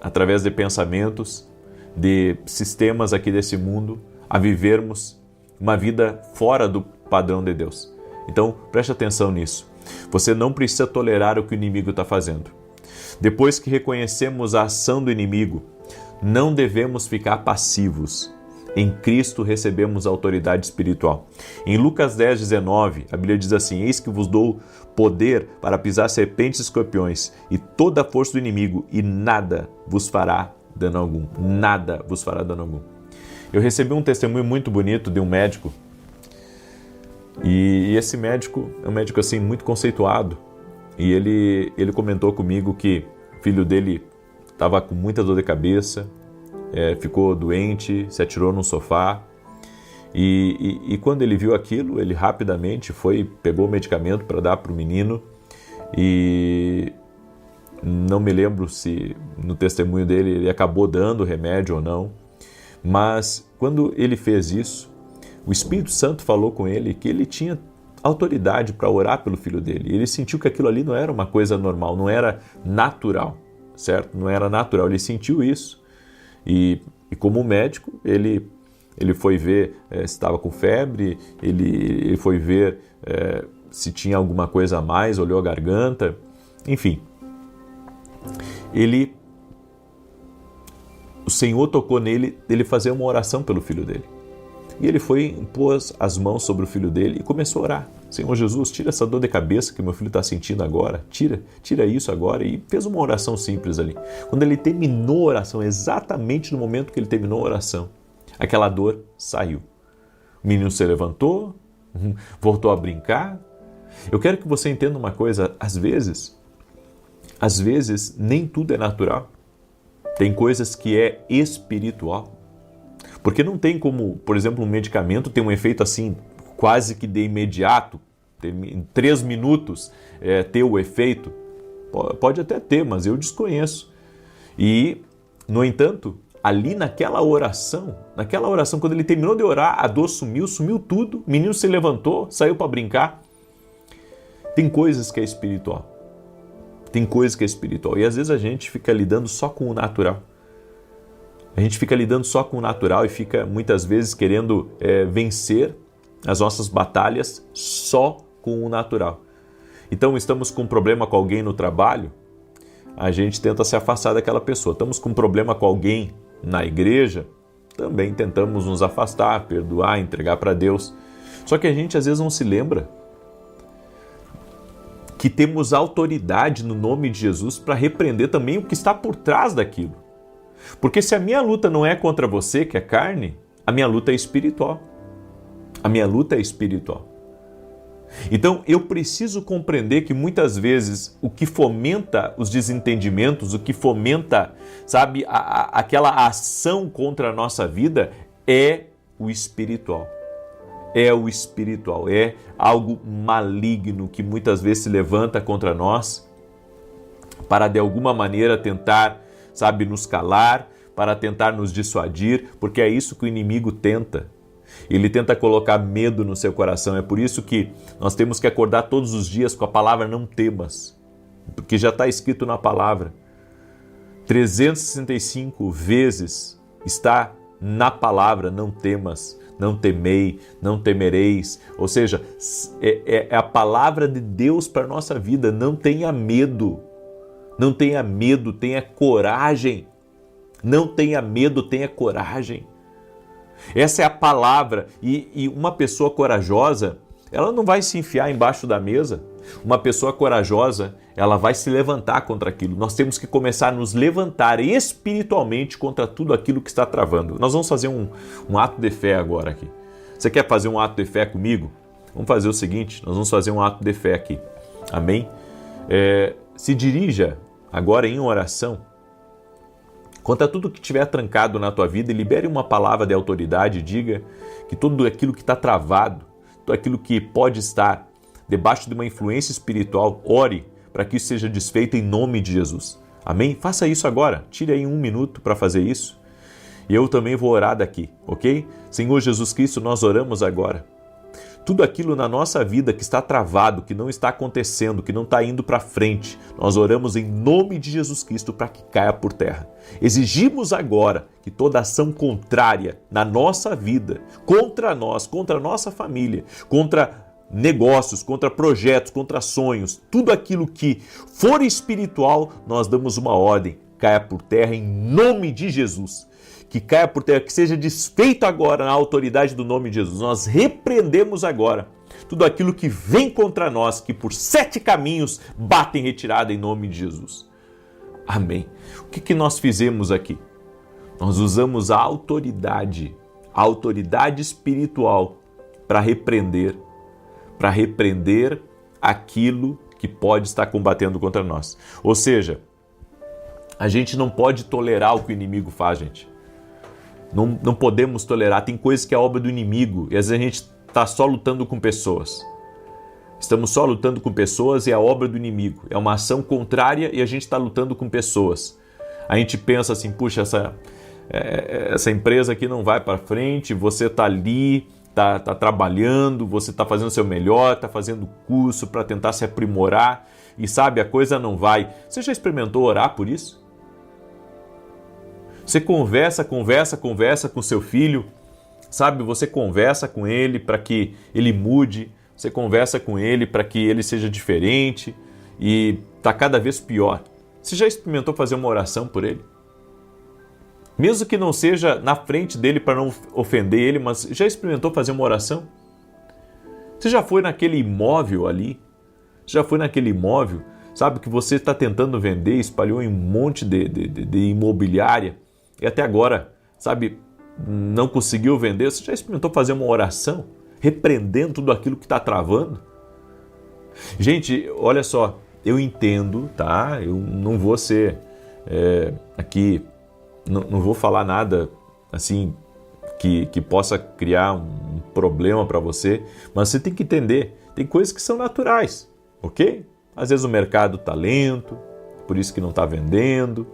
através de pensamentos, de sistemas aqui desse mundo, a vivermos uma vida fora do padrão de Deus. Então, preste atenção nisso. Você não precisa tolerar o que o inimigo está fazendo. Depois que reconhecemos a ação do inimigo, não devemos ficar passivos. Em Cristo recebemos autoridade espiritual. Em Lucas 10:19, a Bíblia diz assim: eis que vos dou poder para pisar serpentes e escorpiões e toda a força do inimigo, e nada vos fará dano algum. Nada vos fará dano algum. Eu recebi um testemunho muito bonito de um médico. E esse médico é um médico assim muito conceituado, e ele comentou comigo que o filho dele estava com muita dor de cabeça, ficou doente, se atirou num sofá, e quando ele viu aquilo, ele rapidamente pegou o medicamento para dar para o menino, e não me lembro se no testemunho dele ele acabou dando remédio ou não, mas quando ele fez isso, o Espírito Santo falou com ele que ele tinha autoridade para orar pelo filho dele. Ele sentiu que aquilo ali não era uma coisa normal, não era natural, certo? Não era natural, ele sentiu isso. E como médico, ele foi ver se estava com febre, ele foi ver se tinha alguma coisa a mais, olhou a garganta, enfim. O Senhor tocou nele, ele fazer uma oração pelo filho dele. E ele pôs as mãos sobre o filho dele e começou a orar. Senhor Jesus, tira essa dor de cabeça que meu filho está sentindo agora. Tira isso agora. E fez uma oração simples ali. Quando ele terminou a oração, exatamente no momento que ele terminou a oração, aquela dor saiu. O menino se levantou, voltou a brincar. Eu quero que você entenda uma coisa. Às vezes nem tudo é natural. Tem coisas que é espiritual. Porque não tem como, por exemplo, um medicamento ter um efeito assim, quase que de imediato, em 3 minutos ter o efeito. Pode até ter, mas eu desconheço. E, no entanto, ali naquela oração, quando ele terminou de orar, a dor sumiu tudo, o menino se levantou, saiu para brincar. Tem coisas que é espiritual. E às vezes a gente fica lidando só com o natural. A gente fica lidando só com o natural e fica muitas vezes querendo vencer as nossas batalhas só com o natural. Então estamos com um problema com alguém no trabalho, a gente tenta se afastar daquela pessoa. Estamos com um problema com alguém na igreja, também tentamos nos afastar, perdoar, entregar para Deus. Só que a gente às vezes não se lembra que temos autoridade no nome de Jesus para repreender também o que está por trás daquilo. Porque se a minha luta não é contra você, que é carne, a minha luta é espiritual. A minha luta é espiritual. Então eu preciso compreender que muitas vezes o que fomenta os desentendimentos, o que fomenta, sabe, aquela ação contra a nossa vida é o espiritual. É o espiritual, é algo maligno que muitas vezes se levanta contra nós para de alguma maneira tentar, sabe, nos calar, para tentar nos dissuadir, porque é isso que o inimigo tenta. Ele tenta colocar medo no seu coração. É por isso que nós temos que acordar todos os dias com a palavra não temas, porque já está escrito na palavra. 365 vezes está na palavra não temas, não temei, não temereis. Ou seja, é a palavra de Deus para a nossa vida. Não tenha medo, não tenha medo, tenha coragem. Não tenha medo, tenha coragem. Essa é a palavra. E uma pessoa corajosa, ela não vai se enfiar embaixo da mesa. Uma pessoa corajosa, ela vai se levantar contra aquilo. Nós temos que começar a nos levantar espiritualmente contra tudo aquilo que está travando. Nós vamos fazer um ato de fé agora aqui. Você quer fazer um ato de fé comigo? Vamos fazer o seguinte, nós vamos fazer um ato de fé aqui. Amém? Se dirija agora em oração contra tudo que estiver trancado na tua vida e libere uma palavra de autoridade. Diga que tudo aquilo que está travado, tudo aquilo que pode estar debaixo de uma influência espiritual, ore para que isso seja desfeito em nome de Jesus. Amém? Faça isso agora. Tire aí 1 minuto para fazer isso. E eu também vou orar daqui, ok? Senhor Jesus Cristo, nós oramos agora. Tudo aquilo na nossa vida que está travado, que não está acontecendo, que não está indo para frente, nós oramos em nome de Jesus Cristo para que caia por terra. Exigimos agora que toda ação contrária na nossa vida, contra nós, contra a nossa família, contra negócios, contra projetos, contra sonhos, tudo aquilo que for espiritual, nós damos uma ordem, caia por terra em nome de Jesus. Que caia por terra, que seja desfeito agora na autoridade do nome de Jesus. Nós repreendemos agora tudo aquilo que vem contra nós, que por 7 caminhos bate em retirada em nome de Jesus. Amém. O que nós fizemos aqui? Nós usamos a autoridade espiritual para repreender aquilo que pode estar combatendo contra nós. Ou seja, a gente não pode tolerar o que o inimigo faz, gente. Não podemos tolerar. Tem coisas que é obra do inimigo e às vezes a gente está só lutando com pessoas. Estamos só lutando com pessoas e é obra do inimigo. É uma ação contrária e a gente está lutando com pessoas. A gente pensa assim, puxa, essa empresa aqui não vai para frente, você está ali, está trabalhando, você está fazendo o seu melhor, está fazendo curso para tentar se aprimorar e sabe, a coisa não vai. Você já experimentou orar por isso? Você conversa com seu filho, sabe? Você conversa com ele para que ele mude, você conversa com ele para que ele seja diferente e está cada vez pior. Você já experimentou fazer uma oração por ele? Mesmo que não seja na frente dele para não ofender ele, mas já experimentou fazer uma oração? Você já foi naquele imóvel ali? Já foi naquele imóvel, sabe, que você está tentando vender, espalhou em um monte de imobiliária e até agora, sabe, não conseguiu vender? Você já experimentou fazer uma oração, repreendendo tudo aquilo que está travando? Gente, olha só, eu entendo, tá? Eu não vou ser aqui, não vou falar nada assim que possa criar um problema para você, mas você tem que entender, tem coisas que são naturais, ok? Às vezes o mercado está lento, por isso que não está vendendo.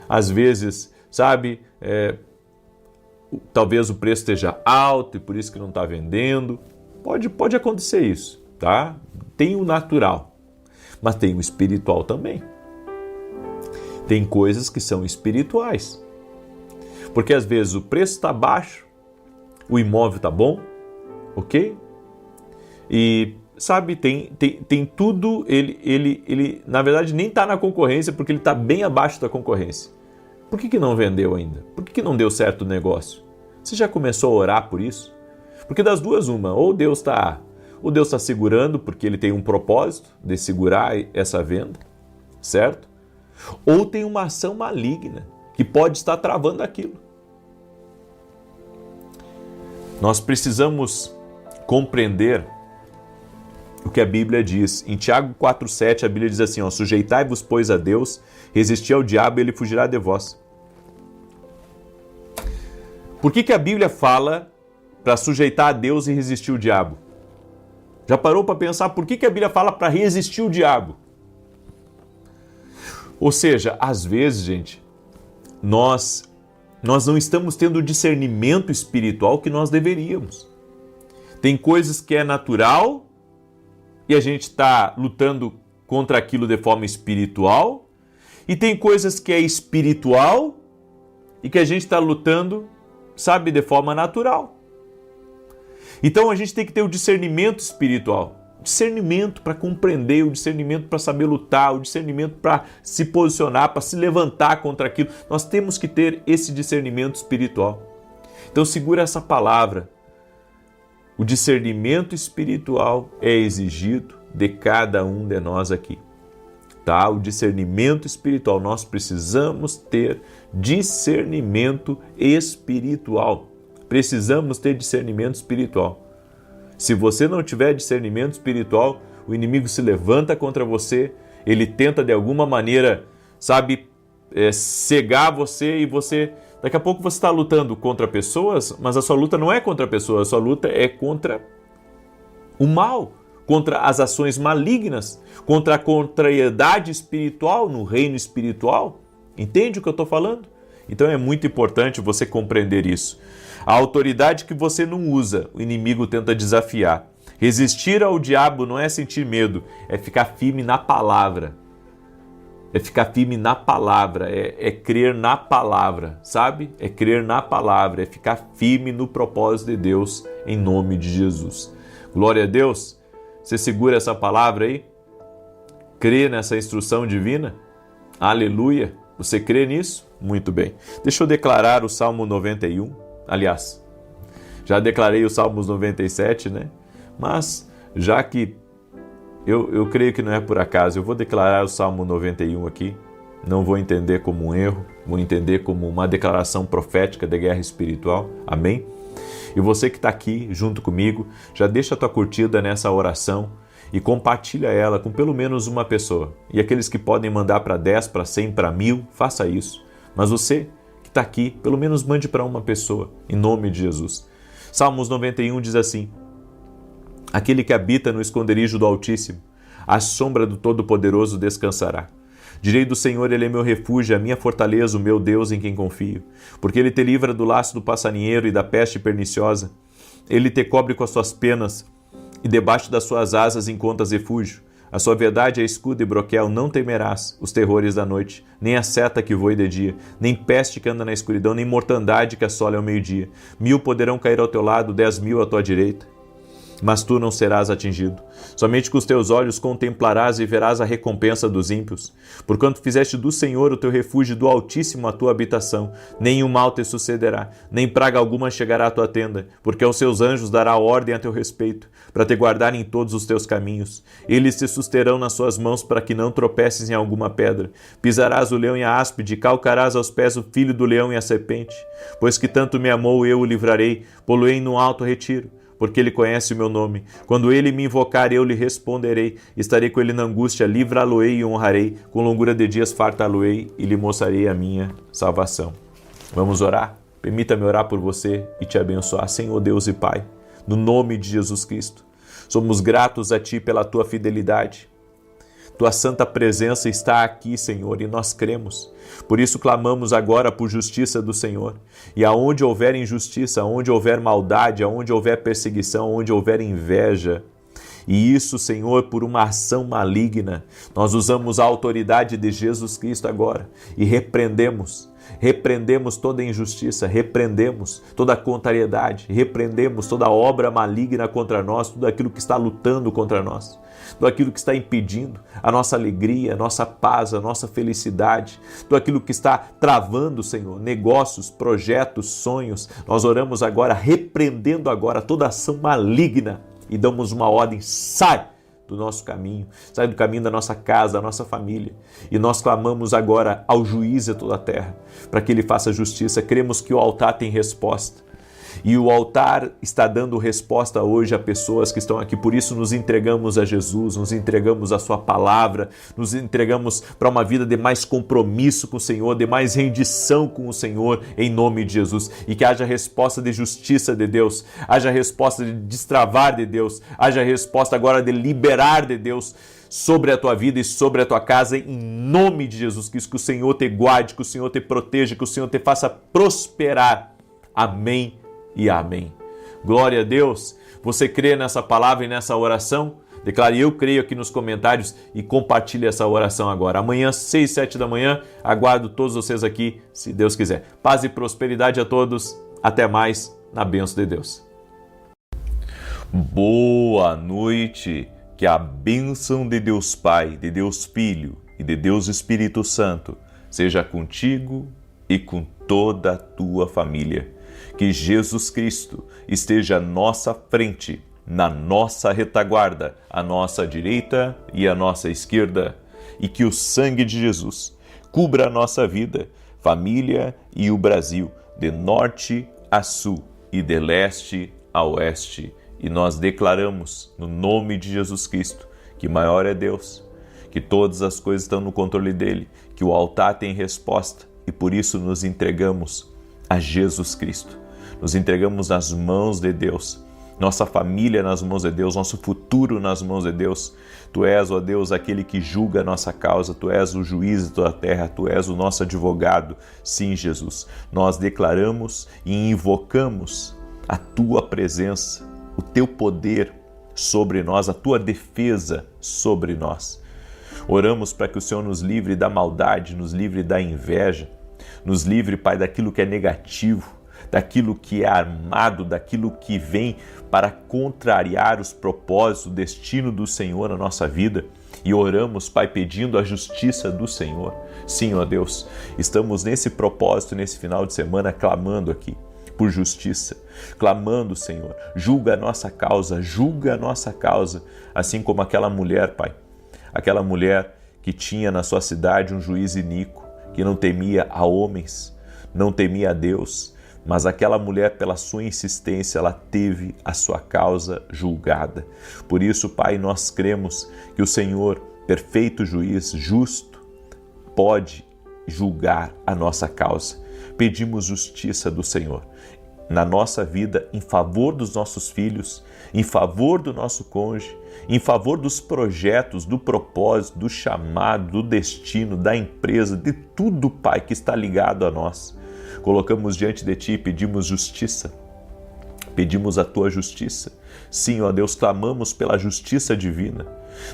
Às vezes, sabe, talvez o preço esteja alto e por isso que não está vendendo. Pode acontecer isso, tá? Tem o natural, mas tem o espiritual também. Tem coisas que são espirituais. Porque às vezes o preço está baixo, o imóvel está bom, ok? E sabe, tem tudo, ele na verdade nem está na concorrência porque ele está bem abaixo da concorrência. Por que não vendeu ainda? Por que não deu certo o negócio? Você já começou a orar por isso? Porque das duas uma, ou Deus está ou Deus está segurando porque Ele tem um propósito de segurar essa venda, certo? Ou tem uma ação maligna que pode estar travando aquilo. Nós precisamos compreender o que a Bíblia diz. Em Tiago 4,7 a Bíblia diz assim, sujeitai-vos, pois, a Deus, resisti ao diabo e ele fugirá de vós. Por que a Bíblia fala para sujeitar a Deus e resistir ao diabo? Já parou para pensar por que a Bíblia fala para resistir ao diabo? Ou seja, às vezes, gente, nós não estamos tendo o discernimento espiritual que nós deveríamos. Tem coisas que é natural e a gente está lutando contra aquilo de forma espiritual, e tem coisas que é espiritual e que a gente está lutando, sabe, de forma natural. Então a gente tem que ter o discernimento espiritual, discernimento para compreender, o discernimento para saber lutar, o discernimento para se posicionar, para se levantar contra aquilo. Nós temos que ter esse discernimento espiritual. Então segura essa palavra. O discernimento espiritual é exigido de cada um de nós aqui. Tá? O discernimento espiritual, nós precisamos ter discernimento espiritual. Precisamos ter discernimento espiritual. Se você não tiver discernimento espiritual, o inimigo se levanta contra você, ele tenta de alguma maneira, sabe, cegar você e você... Daqui a pouco você está lutando contra pessoas, mas a sua luta não é contra pessoas, a sua luta é contra o mal, contra as ações malignas, contra a contrariedade espiritual no reino espiritual. Entende o que eu estou falando? Então é muito importante você compreender isso. A autoridade que você não usa, o inimigo tenta desafiar. Resistir ao diabo não é sentir medo, é ficar firme na palavra. É ficar firme na palavra, é crer na palavra, sabe? É crer na palavra, é ficar firme no propósito de Deus, em nome de Jesus. Glória a Deus. Você segura essa palavra aí? Crê nessa instrução divina? Aleluia. Você crê nisso? Muito bem. Deixa eu declarar o Salmo 91. Aliás, já declarei o Salmos 97, né? Mas, já que eu creio que não é por acaso, eu vou declarar o Salmo 91 aqui. Não vou entender como um erro, vou entender como uma declaração profética de guerra espiritual. Amém? E você que está aqui junto comigo, já deixa a tua curtida nessa oração e compartilha ela com pelo menos uma pessoa. E aqueles que podem mandar para 10, para 100, para 1000, faça isso. Mas você que está aqui, pelo menos mande para uma pessoa, em nome de Jesus. Salmos 91 diz assim: aquele que habita no esconderijo do Altíssimo, à sombra do Todo-Poderoso descansará. Direi do Senhor, Ele é meu refúgio, a minha fortaleza, o meu Deus em quem confio. Porque Ele te livra do laço do passarinheiro e da peste perniciosa. Ele te cobre com as suas penas e debaixo das suas asas encontras refúgio. A sua verdade é escudo e broquel, não temerás os terrores da noite, nem a seta que voe de dia, nem peste que anda na escuridão, nem mortandade que assola ao meio-dia. 1000 poderão cair ao teu lado, 10.000 à tua direita, mas tu não serás atingido. Somente com os teus olhos contemplarás e verás a recompensa dos ímpios. Porquanto fizeste do Senhor o teu refúgio, do Altíssimo a tua habitação, nenhum mal te sucederá, nem praga alguma chegará à tua tenda, porque aos seus anjos dará ordem a teu respeito, para te guardar em todos os teus caminhos. Eles te susterão nas suas mãos, para que não tropeces em alguma pedra. Pisarás o leão e a áspide, calcarás aos pés o filho do leão e a serpente. Pois que tanto me amou, eu o livrarei, pô-lo-ei no alto retiro, porque ele conhece o meu nome. Quando ele me invocar, eu lhe responderei. Estarei com ele na angústia, livrá-lo-ei e honrarei. Com longura de dias fartá-lo-ei e lhe mostrarei a minha salvação. Vamos orar? Permita-me orar por você e te abençoar. Senhor Deus e Pai, no nome de Jesus Cristo, somos gratos a Ti pela Tua fidelidade. Tua santa presença está aqui, Senhor, e nós cremos. Por isso clamamos agora por justiça do Senhor. E aonde houver injustiça, aonde houver maldade, aonde houver perseguição, aonde houver inveja, e isso, Senhor, por uma ação maligna, nós usamos a autoridade de Jesus Cristo agora e repreendemos toda injustiça, repreendemos toda contrariedade, repreendemos toda obra maligna contra nós, tudo aquilo que está lutando contra nós, tudo aquilo que está impedindo a nossa alegria, a nossa paz, a nossa felicidade, tudo aquilo que está travando, Senhor, negócios, projetos, sonhos. Nós oramos agora, repreendendo agora toda ação maligna e damos uma ordem: sai do nosso caminho, sai do caminho da nossa casa, da nossa família. E nós clamamos agora ao juiz de toda a terra, para que ele faça justiça. Cremos que o altar tem resposta. E o altar está dando resposta hoje a pessoas que estão aqui. Por isso nos entregamos a Jesus, nos entregamos à sua palavra, nos entregamos para uma vida de mais compromisso com o Senhor, de mais rendição com o Senhor, em nome de Jesus. E que haja resposta de justiça de Deus, haja resposta de destravar de Deus, haja resposta agora de liberar de Deus sobre a tua vida e sobre a tua casa, em nome de Jesus Cristo. Que o Senhor te guarde, que o Senhor te proteja, que o Senhor te faça prosperar. Amém e amém. Glória a Deus. Você crê nessa palavra e nessa oração? Declare: eu creio, aqui nos comentários, e compartilhe essa oração agora. Amanhã, 6, 7 da manhã, aguardo todos vocês aqui, se Deus quiser. Paz e prosperidade a todos. Até mais, na bênção de Deus. Boa noite. Que a bênção de Deus Pai, de Deus Filho e de Deus Espírito Santo seja contigo e com toda a tua família. Que Jesus Cristo esteja à nossa frente, na nossa retaguarda, à nossa direita e à nossa esquerda. E que o sangue de Jesus cubra a nossa vida, família e o Brasil, de norte a sul e de leste a oeste. E nós declaramos, no nome de Jesus Cristo, que maior é Deus, que todas as coisas estão no controle dele, que o altar tem resposta, e por isso nos entregamos a Jesus Cristo. Nos entregamos nas mãos de Deus, nossa família nas mãos de Deus, nosso futuro nas mãos de Deus. Tu és, ó Deus, aquele que julga a nossa causa, Tu és o juiz de toda a terra, Tu és o nosso advogado. Sim, Jesus, nós declaramos e invocamos a Tua presença, o Teu poder sobre nós, a Tua defesa sobre nós. Oramos para que o Senhor nos livre da maldade, nos livre da inveja, nos livre, Pai, daquilo que é negativo, daquilo que é armado, daquilo que vem para contrariar os propósitos, o destino do Senhor na nossa vida. E oramos, Pai, pedindo a justiça do Senhor. Sim, ó Deus, estamos nesse propósito, nesse final de semana, clamando aqui por justiça, clamando, Senhor, julga a nossa causa, assim como aquela mulher, Pai, aquela mulher que tinha na sua cidade um juiz iníquo, que não temia a homens, não temia a Deus, mas aquela mulher, pela sua insistência, ela teve a sua causa julgada. Por isso, Pai, nós cremos que o Senhor, perfeito juiz, justo, pode julgar a nossa causa. Pedimos justiça do Senhor na nossa vida, em favor dos nossos filhos, em favor do nosso cônjuge, em favor dos projetos, do propósito, do chamado, do destino, da empresa, de tudo, Pai, que está ligado a nós. Colocamos diante de Ti e pedimos justiça. Pedimos a Tua justiça. Sim, ó Deus, clamamos pela justiça divina,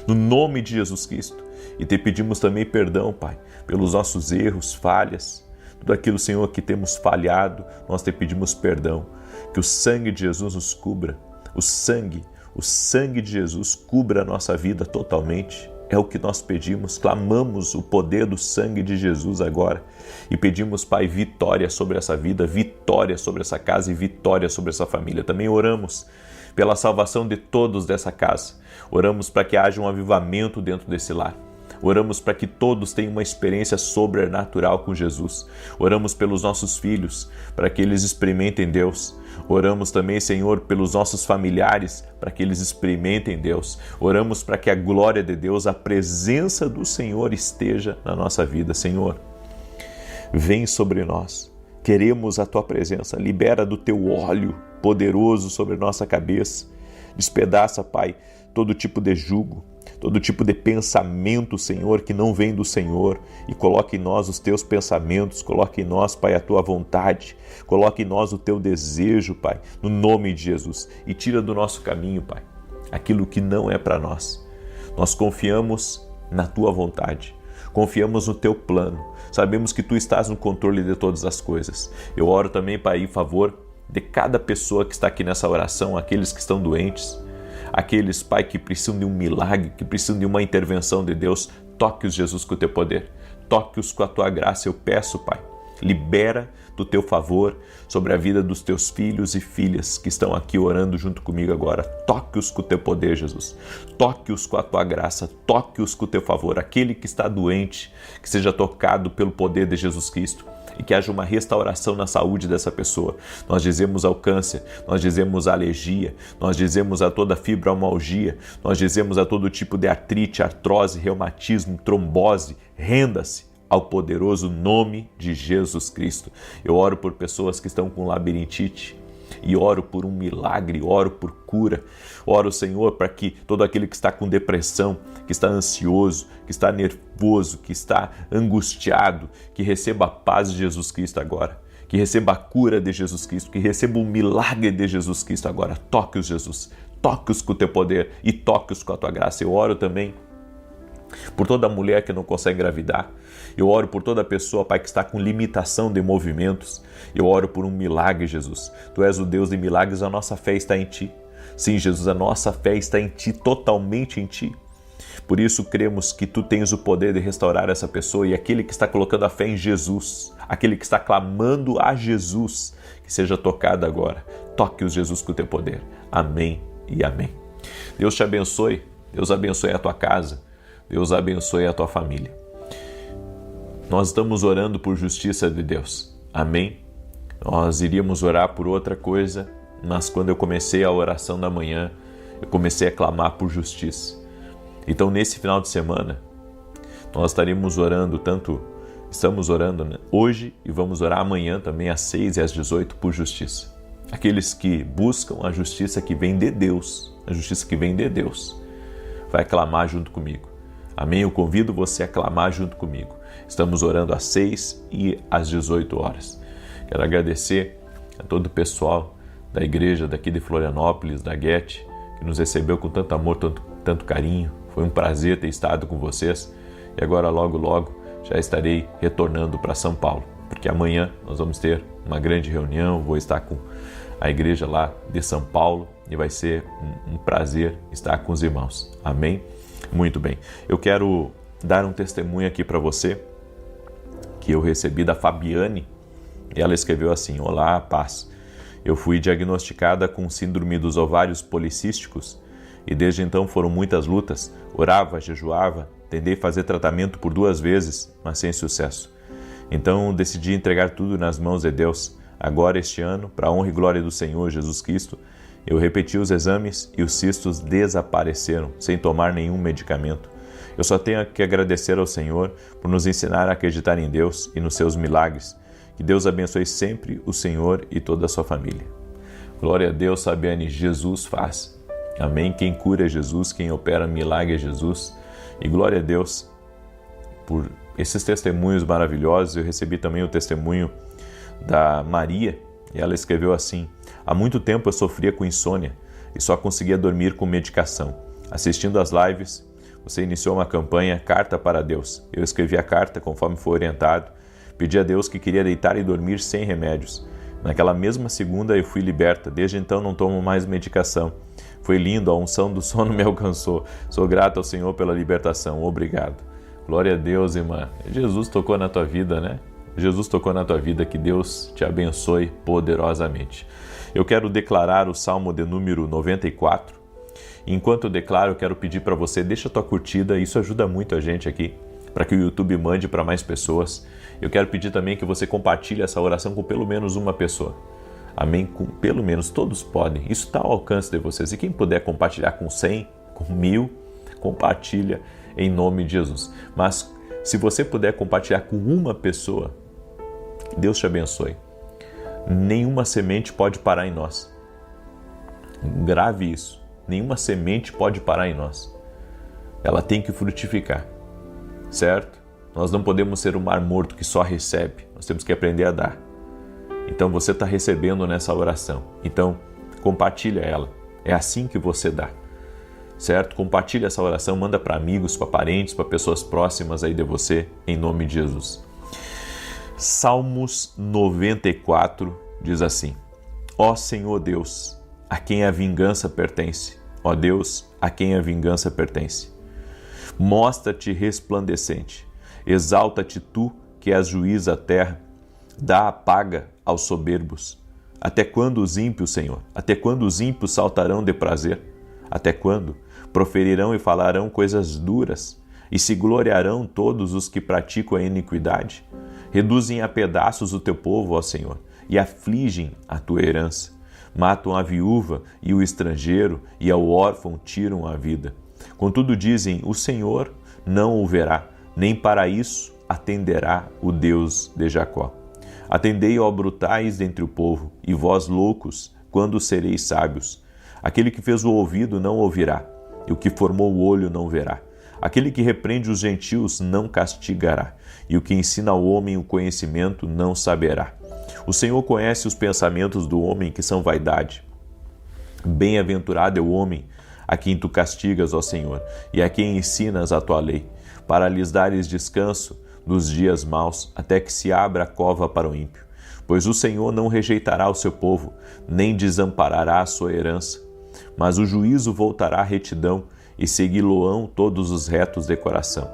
no nome de Jesus Cristo. E Te pedimos também perdão, Pai, pelos nossos erros, falhas, tudo aquilo, Senhor, que temos falhado, nós Te pedimos perdão. Que o sangue de Jesus nos cubra. O sangue de Jesus cubra a nossa vida totalmente. É o que nós pedimos, clamamos o poder do sangue de Jesus agora e pedimos, Pai, vitória sobre essa vida, vitória sobre essa casa e vitória sobre essa família. Também oramos pela salvação de todos dessa casa. Oramos para que haja um avivamento dentro desse lar. Oramos para que todos tenham uma experiência sobrenatural com Jesus. Oramos pelos nossos filhos, para que eles experimentem Deus. Oramos também, Senhor, pelos nossos familiares, para que eles experimentem Deus. Oramos para que a glória de Deus, a presença do Senhor esteja na nossa vida. Senhor, vem sobre nós. Queremos a Tua presença. Libera do Teu óleo poderoso sobre nossa cabeça. Despedaça, Pai, todo tipo de jugo, todo tipo de pensamento, Senhor, que não vem do Senhor, e coloque em nós os Teus pensamentos, coloque em nós, Pai, a Tua vontade, coloque em nós o Teu desejo, Pai, no nome de Jesus, e tira do nosso caminho, Pai, aquilo que não é para nós. Nós confiamos na Tua vontade, confiamos no Teu plano, sabemos que Tu estás no controle de todas as coisas. Eu oro também, Pai, em favor de cada pessoa que está aqui nessa oração, aqueles que estão doentes, aqueles, Pai, que precisam de um milagre, que precisam de uma intervenção de Deus. Toque-os, Jesus, com o Teu poder. Toque-os com a Tua graça. Eu peço, Pai, Libera do teu favor sobre a vida dos teus filhos e filhas que estão aqui orando junto comigo agora. Toque-os com o teu poder, Jesus. Toque-os com a tua graça. Toque-os com o teu favor. Aquele que está doente, que seja tocado pelo poder de Jesus Cristo e que haja uma restauração na saúde dessa pessoa. Nós dizemos ao câncer, nós dizemos à alergia, nós dizemos a toda fibromialgia, nós dizemos a todo tipo de artrite, artrose, reumatismo, trombose. Renda-se ao poderoso nome de Jesus Cristo. Eu oro por pessoas que estão com labirintite e oro por um milagre, oro por cura. Oro, Senhor, para que todo aquele que está com depressão, que está ansioso, que está nervoso, que está angustiado, que receba a paz de Jesus Cristo agora, que receba a cura de Jesus Cristo, que receba o milagre de Jesus Cristo agora. Toque-os, Jesus, toque-os com o teu poder e toque-os com a tua graça. Eu oro também por toda mulher que não consegue engravidar. Eu oro por toda pessoa, Pai, que está com limitação de movimentos. Eu oro por um milagre, Jesus. Tu és o Deus de milagres, a nossa fé está em Ti. Sim, Jesus, a nossa fé está em Ti, totalmente em Ti. Por isso cremos que Tu tens o poder de restaurar essa pessoa e aquele que está colocando a fé em Jesus, aquele que está clamando a Jesus, que seja tocado agora. Toque-os, Jesus, com o Teu poder. Amém e amém. Deus te abençoe. Deus abençoe a tua casa. Deus abençoe a tua família. Nós estamos orando por justiça de Deus. Amém? Nós iríamos orar por outra coisa, mas quando eu comecei a oração da manhã, eu comecei a clamar por justiça. Então, nesse final de semana, nós estaremos orando estamos orando, né, hoje e vamos orar amanhã também às 6 e às 18 por justiça. Aqueles que buscam a justiça que vem de Deus, a justiça que vem de Deus, vai clamar junto comigo. Amém? Eu convido você a clamar junto comigo. Estamos orando às 6 e às 18 horas. Quero agradecer a todo o pessoal da igreja daqui de Florianópolis, da Get, que nos recebeu com tanto amor, tanto carinho. Foi um prazer ter estado com vocês. E agora, logo, já estarei retornando para São Paulo, porque amanhã nós vamos ter uma grande reunião. Vou estar com a igreja lá de São Paulo e vai ser um prazer estar com os irmãos. Amém? Muito bem. Eu quero dar um testemunho aqui para você que eu recebi da Fabiane. E ela escreveu assim: Olá, paz. Eu fui diagnosticada com síndrome dos ovários policísticos e desde então foram muitas lutas. Orava, jejuava, tentei fazer tratamento por 2 vezes, mas sem sucesso. Então decidi entregar tudo nas mãos de Deus. Agora, este ano, para a honra e glória do Senhor Jesus Cristo, eu repeti os exames e os cistos desapareceram, sem tomar nenhum medicamento. Eu só tenho que agradecer ao Senhor por nos ensinar a acreditar em Deus e nos seus milagres. Que Deus abençoe sempre o Senhor e toda a sua família. Glória a Deus, Fabiane, Jesus faz. Amém? Quem cura é Jesus, quem opera milagre é Jesus. E glória a Deus por esses testemunhos maravilhosos. Eu recebi também o testemunho da Maria, e ela escreveu assim: há muito tempo eu sofria com insônia e só conseguia dormir com medicação. Assistindo às lives, você iniciou uma campanha Carta para Deus. Eu escrevi a carta conforme foi orientado, pedi a Deus que queria deitar e dormir sem remédios. Naquela mesma segunda eu fui liberta, desde então não tomo mais medicação. Foi lindo, a unção do sono me alcançou. Sou grato ao Senhor pela libertação, obrigado. Glória a Deus, irmã. Jesus tocou na tua vida, né? Jesus tocou na tua vida, que Deus te abençoe poderosamente. Eu quero declarar o Salmo de número 94. Enquanto eu declaro, eu quero pedir para você, deixa a tua curtida, isso ajuda muito a gente aqui, para que o YouTube mande para mais pessoas. Eu quero pedir também que você compartilhe essa oração com pelo menos uma pessoa. Amém? Com pelo menos, todos podem. Isso está ao alcance de vocês. E quem puder compartilhar com 100, com 1000, compartilha em nome de Jesus. Mas se você puder compartilhar com uma pessoa, Deus te abençoe. Nenhuma semente pode parar em nós. Grave isso. Nenhuma semente pode parar em nós. Ela tem que frutificar. Certo? Nós não podemos ser um mar morto que só recebe. Nós temos que aprender a dar. Então você está recebendo nessa oração. Então compartilha ela. É assim que você dá. Certo? Compartilha essa oração, manda para amigos, para parentes, para pessoas próximas aí de você, em nome de Jesus. Salmos 94 diz assim: Ó Senhor Deus, a quem a vingança pertence. Ó Deus, a quem a vingança pertence. Mostra-te resplandecente. Exalta-te tu, que és juiz da terra. Dá a paga aos soberbos. Até quando os ímpios, Senhor? Até quando os ímpios saltarão de prazer? Até quando proferirão e falarão coisas duras? E se gloriarão todos os que praticam a iniquidade? Reduzem a pedaços o teu povo, ó Senhor, e afligem a tua herança. Matam a viúva e o estrangeiro, e ao órfão tiram a vida. Contudo dizem, o Senhor não o verá, nem para isso atenderá o Deus de Jacó. Atendei, ó brutais dentre o povo, e vós loucos, quando sereis sábios. Aquele que fez o ouvido não ouvirá, e o que formou o olho não verá. Aquele que repreende os gentios não castigará, e o que ensina ao homem o conhecimento não saberá. O Senhor conhece os pensamentos do homem, que são vaidade. Bem-aventurado é o homem a quem tu castigas, ó Senhor, e a quem ensinas a tua lei, para lhes dares descanso nos dias maus, até que se abra a cova para o ímpio. Pois o Senhor não rejeitará o seu povo, nem desamparará a sua herança. Mas o juízo voltará à retidão, e segui-lo-ão todos os retos de coração.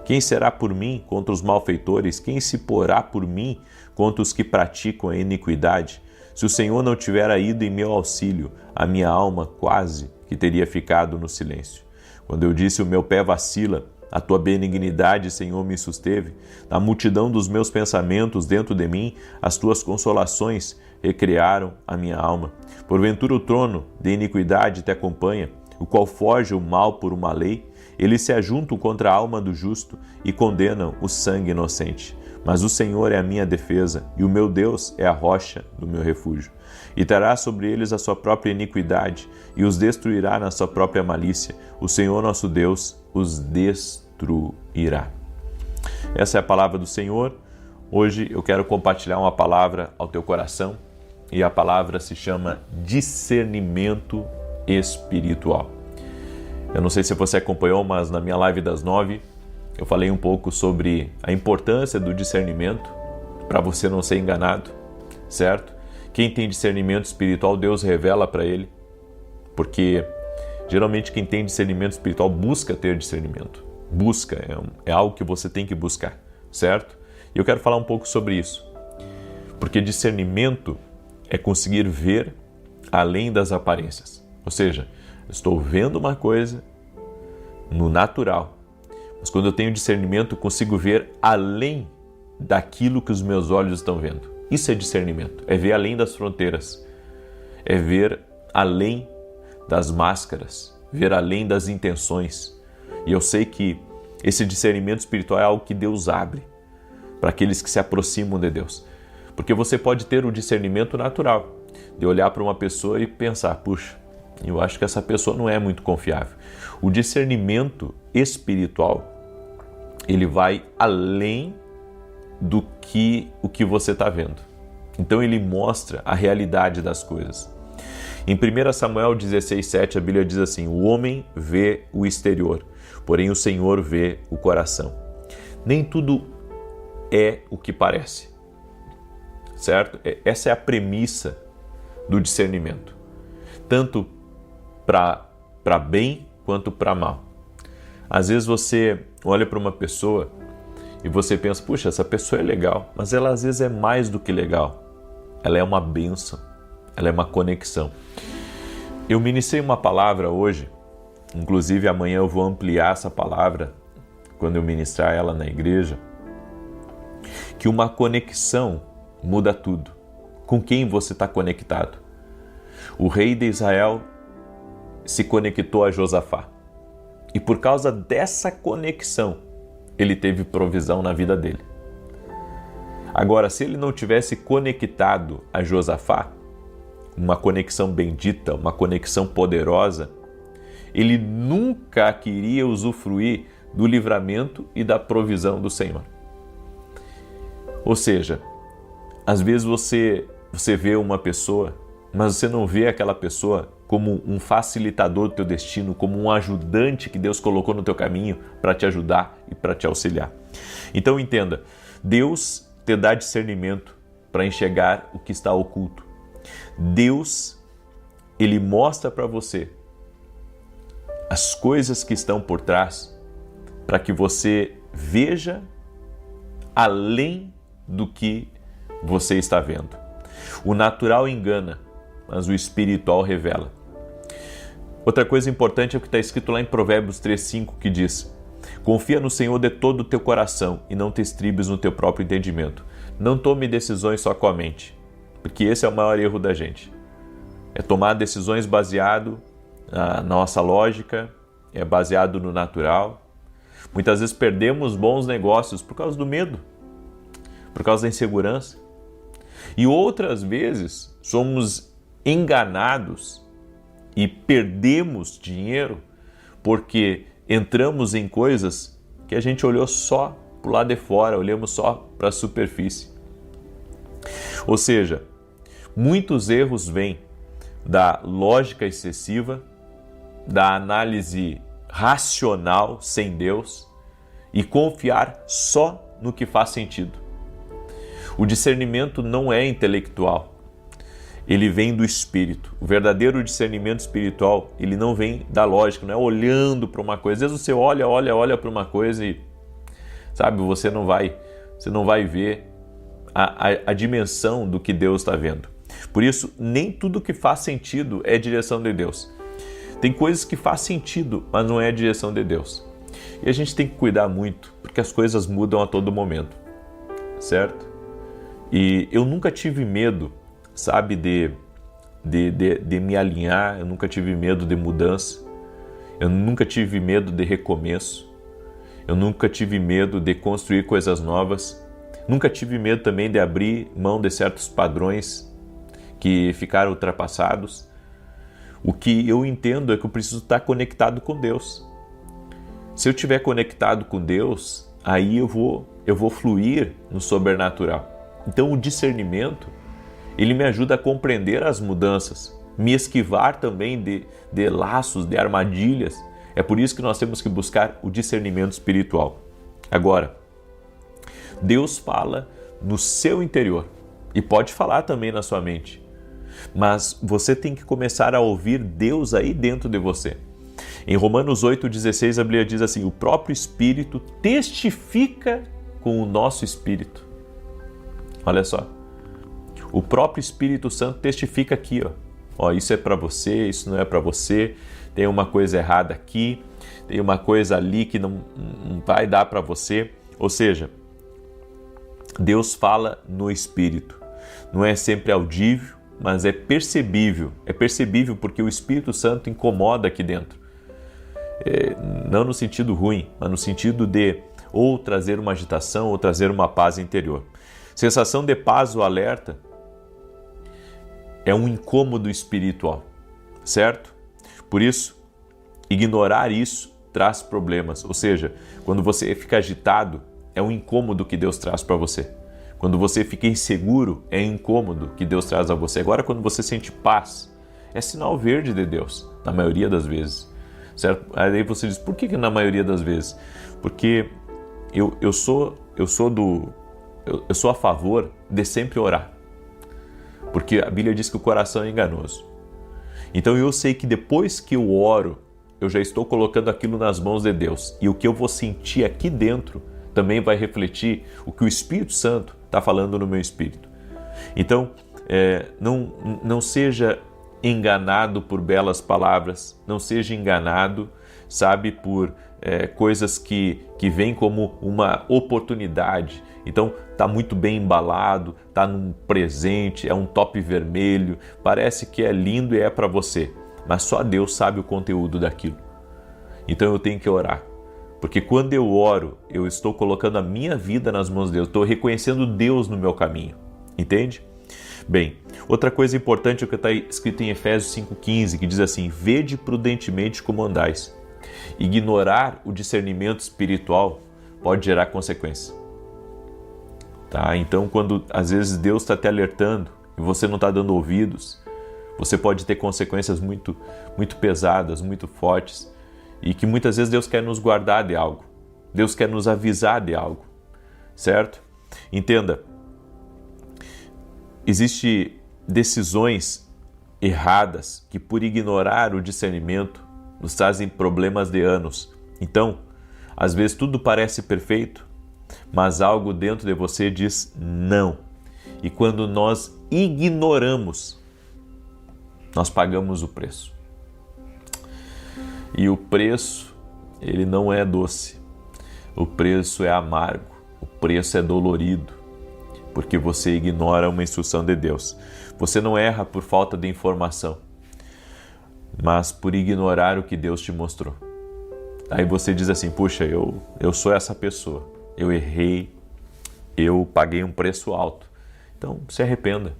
Quem será por mim contra os malfeitores? Quem se porá por mim contra os que praticam a iniquidade? Se o Senhor não tivera ido em meu auxílio, a minha alma quase que teria ficado no silêncio. Quando eu disse, o meu pé vacila, a tua benignidade, Senhor, me susteve. Na multidão dos meus pensamentos dentro de mim, as tuas consolações recriaram a minha alma. Porventura o trono de iniquidade te acompanha, o qual foge o mal por uma lei. Eles se ajuntam contra a alma do justo e condenam o sangue inocente. Mas o Senhor é a minha defesa, e o meu Deus é a rocha do meu refúgio. E trará sobre eles a sua própria iniquidade, e os destruirá na sua própria malícia. O Senhor nosso Deus os destruirá. Essa é a palavra do Senhor. Hoje eu quero compartilhar uma palavra ao teu coração, e a palavra se chama discernimento espiritual. Eu não sei se você acompanhou, mas na minha live das 9 eu falei um pouco sobre a importância do discernimento para você não ser enganado, certo? Quem tem discernimento espiritual, Deus revela para ele, porque geralmente quem tem discernimento espiritual busca ter discernimento. Busca, é algo que você tem que buscar, certo? E eu quero falar um pouco sobre isso, porque discernimento é conseguir ver além das aparências. Ou seja, eu estou vendo uma coisa no natural, mas quando eu tenho discernimento, eu consigo ver além daquilo que os meus olhos estão vendo. Isso é discernimento, é ver além das fronteiras, é ver além das máscaras, ver além das intenções. E eu sei que esse discernimento espiritual é algo que Deus abre para aqueles que se aproximam de Deus. Porque você pode ter o discernimento natural, de olhar para uma pessoa e pensar, puxa, eu acho que essa pessoa não é muito confiável. O discernimento espiritual, ele vai além do que o que você está vendo. Então ele mostra a realidade das coisas. Em 1 Samuel 16:7, a Bíblia diz assim, o homem vê o exterior, porém o Senhor vê o coração. Nem tudo é o que parece, certo? Essa é a premissa do discernimento, tanto para bem quanto para mal. Às vezes você olha para uma pessoa e você pensa, puxa, essa pessoa é legal, mas ela às vezes é mais do que legal. Ela é uma bênção, ela é uma conexão. Eu ministrei uma palavra hoje, inclusive amanhã eu vou ampliar essa palavra, quando eu ministrar ela na igreja, que uma conexão muda tudo. Com quem você está conectado? O rei de Israel se conectou a Josafá. E por causa dessa conexão, ele teve provisão na vida dele. Agora, se ele não tivesse conectado a Josafá, uma conexão bendita, uma conexão poderosa, ele nunca queria usufruir do livramento e da provisão do Senhor. Ou seja, às vezes você vê uma pessoa, mas você não vê aquela pessoa como um facilitador do teu destino, como um ajudante que Deus colocou no teu caminho para te ajudar e para te auxiliar. Então entenda, Deus te dá discernimento para enxergar o que está oculto. Deus, ele mostra para você as coisas que estão por trás para que você veja além do que você está vendo. O natural engana, mas o espiritual revela. Outra coisa importante é o que está escrito lá em Provérbios 3:5, que diz: confia no Senhor de todo o teu coração e não te estribes no teu próprio entendimento. Não tome decisões só com a mente, porque esse é o maior erro da gente. É tomar decisões baseado na nossa lógica, é baseado no natural. Muitas vezes perdemos bons negócios por causa do medo, por causa da insegurança. E outras vezes somos enganados e perdemos dinheiro porque entramos em coisas que a gente olhou só para o lado de fora, olhamos só para a superfície. Ou seja, muitos erros vêm da lógica excessiva, da análise racional sem Deus e confiar só no que faz sentido. O discernimento não é intelectual, ele vem do espírito. O verdadeiro discernimento espiritual, ele não vem da lógica, não é olhando para uma coisa. Às vezes você olha para uma coisa e, sabe, você não vai ver a dimensão do que Deus está vendo. Por isso, nem tudo que faz sentido é direção de Deus. Tem coisas que faz sentido, mas não é a direção de Deus. E a gente tem que cuidar muito, porque as coisas mudam a todo momento, certo? E eu nunca tive medo, sabe, de me alinhar, eu nunca tive medo de mudança, eu nunca tive medo de recomeço, eu nunca tive medo de construir coisas novas, nunca tive medo também de abrir mão de certos padrões que ficaram ultrapassados. O que eu entendo é que eu preciso estar conectado com Deus. Se eu estiver conectado com Deus, aí eu vou fluir no sobrenatural. Então o discernimento, ele me ajuda a compreender as mudanças, me esquivar também de laços, de armadilhas. É por isso que nós temos que buscar o discernimento espiritual. Agora, Deus fala no seu interior e pode falar também na sua mente, mas você tem que começar a ouvir Deus aí dentro de você. Em Romanos 8,16 a Bíblia diz assim: o próprio Espírito testifica com o nosso espírito. Olha só, o próprio Espírito Santo testifica aqui, ó, isso é para você, isso não é para você, tem uma coisa errada aqui, tem uma coisa ali que não vai dar para você. Ou seja, Deus fala no Espírito. Não é sempre audível, mas é percebível. É percebível porque o Espírito Santo incomoda aqui dentro. Não no sentido ruim, mas no sentido de ou trazer uma agitação ou trazer uma paz interior. Sensação de paz ou alerta é um incômodo espiritual, certo? Por isso, ignorar isso traz problemas. Ou seja, quando você fica agitado, é um incômodo que Deus traz para você. Quando você fica inseguro, é um incômodo que Deus traz a você. Agora, quando você sente paz, é sinal verde de Deus, na maioria das vezes, certo? Aí você diz, por que na maioria das vezes? Porque eu sou a favor de sempre orar, porque a Bíblia diz que o coração é enganoso. Então eu sei que depois que eu oro, eu já estou colocando aquilo nas mãos de Deus, e o que eu vou sentir aqui dentro também vai refletir o que o Espírito Santo está falando no meu espírito. Então, não seja enganado por belas palavras, não seja enganado, sabe, por coisas que vêm como uma oportunidade. Então, está muito bem embalado, está num presente, é um top vermelho, parece que é lindo e é para você, mas só Deus sabe o conteúdo daquilo. Então eu tenho que orar, porque quando eu oro, eu estou colocando a minha vida nas mãos de Deus, estou reconhecendo Deus no meu caminho, entende? Bem, outra coisa importante é o que está escrito em Efésios 5,15, que diz assim: vede prudentemente como andais. Ignorar o discernimento espiritual pode gerar consequências. Tá? Então, quando às vezes Deus está te alertando e você não está dando ouvidos, você pode ter consequências muito, muito pesadas, muito fortes, e que muitas vezes Deus quer nos guardar de algo, Deus quer nos avisar de algo, certo? Entenda, existem decisões erradas que, por ignorar o discernimento, nos trazem problemas de anos. Então, às vezes tudo parece perfeito, mas algo dentro de você diz não. E quando nós ignoramos, nós pagamos o preço. E o preço, ele não é doce. O preço é amargo. O preço é dolorido. Porque você ignora uma instrução de Deus. Você não erra por falta de informação, mas por ignorar o que Deus te mostrou. Aí você diz assim, puxa, eu sou essa pessoa. Eu errei. Eu paguei um preço alto. Então, se arrependa.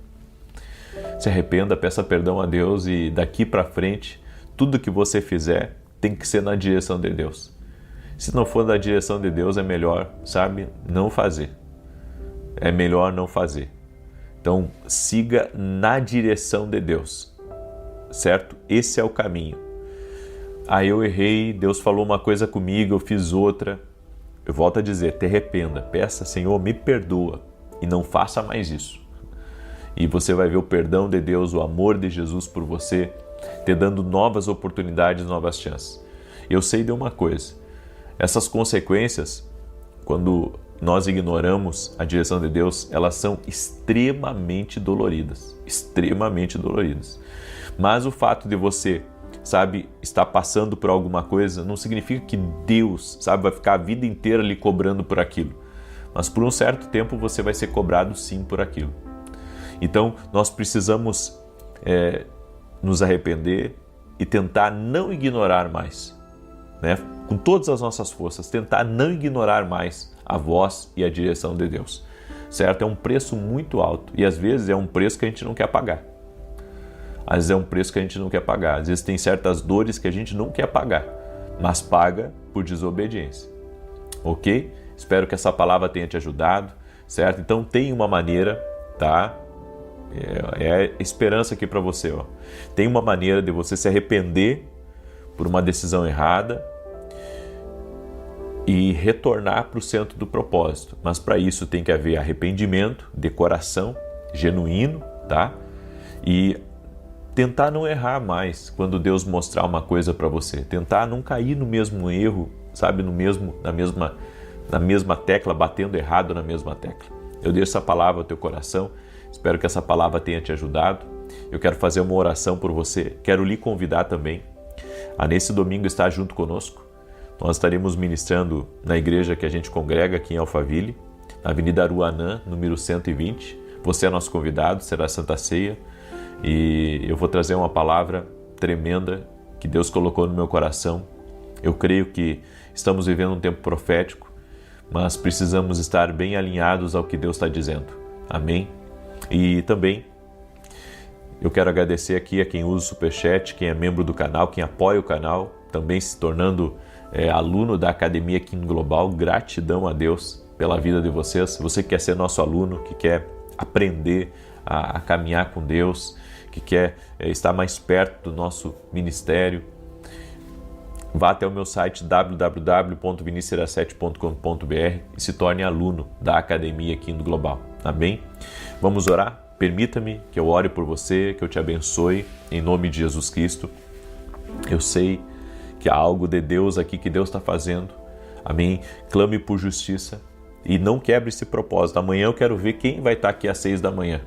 Se arrependa, peça perdão a Deus e daqui para frente, tudo que você fizer tem que ser na direção de Deus. Se não for na direção de Deus, é melhor, sabe, não fazer. É melhor não fazer. Então, siga na direção de Deus, certo? Esse é o caminho. Eu errei, Deus falou uma coisa comigo, eu fiz outra. Eu volto a dizer, te arrependa, peça, Senhor, me perdoa e não faça mais isso. E você vai ver o perdão de Deus, o amor de Jesus por você, te dando novas oportunidades, novas chances. Eu sei de uma coisa, essas consequências, quando nós ignoramos a direção de Deus, elas são extremamente doloridas, extremamente doloridas. Mas o fato de você, sabe, estar passando por alguma coisa, não significa que Deus, sabe, vai ficar a vida inteira lhe cobrando por aquilo. Mas por um certo tempo você vai ser cobrado sim por aquilo. Então, nós precisamos nos arrepender e tentar não ignorar mais, né? Com todas as nossas forças, tentar não ignorar mais a voz e a direção de Deus, certo? É um preço muito alto e às vezes é um preço que a gente não quer pagar. Às vezes é um preço que a gente não quer pagar. Às vezes tem certas dores que a gente não quer pagar, mas paga por desobediência, ok? Espero que essa palavra tenha te ajudado, certo? Então tem uma maneira, tá? É esperança aqui para você, ó. Tem uma maneira de você se arrepender por uma decisão errada e retornar para o centro do propósito. Mas para isso tem que haver arrependimento de coração genuíno, tá? E tentar não errar mais quando Deus mostrar uma coisa para você. Tentar não cair no mesmo erro, sabe? Na mesma tecla, batendo errado na mesma tecla. Eu deixo essa palavra ao teu coração. Espero que essa palavra tenha te ajudado. Eu quero fazer uma oração por você. Quero lhe convidar também a nesse domingo estar junto conosco. Nós estaremos ministrando na igreja que a gente congrega aqui em Alphaville, na Avenida Aruanã, número 120. Você é nosso convidado, será a Santa Ceia. E eu vou trazer uma palavra tremenda que Deus colocou no meu coração. Eu creio que estamos vivendo um tempo profético, mas precisamos estar bem alinhados ao que Deus está dizendo. Amém? E também eu quero agradecer aqui a quem usa o Superchat, quem é membro do canal, quem apoia o canal, também se tornando aluno da Academia Kingdom Global. Gratidão a Deus pela vida de vocês. Você que quer ser nosso aluno, que quer aprender a caminhar com Deus, que quer estar mais perto do nosso ministério, vá até o meu site www.vinicius7.com.br e se torne aluno da Academia Kingdom Global. Amém? Vamos orar? Permita-me que eu ore por você, que eu te abençoe em nome de Jesus Cristo. Eu sei que há algo de Deus aqui que Deus está fazendo. Amém? Clame por justiça e não quebre esse propósito. Amanhã eu quero ver quem vai estar aqui às 6 da manhã.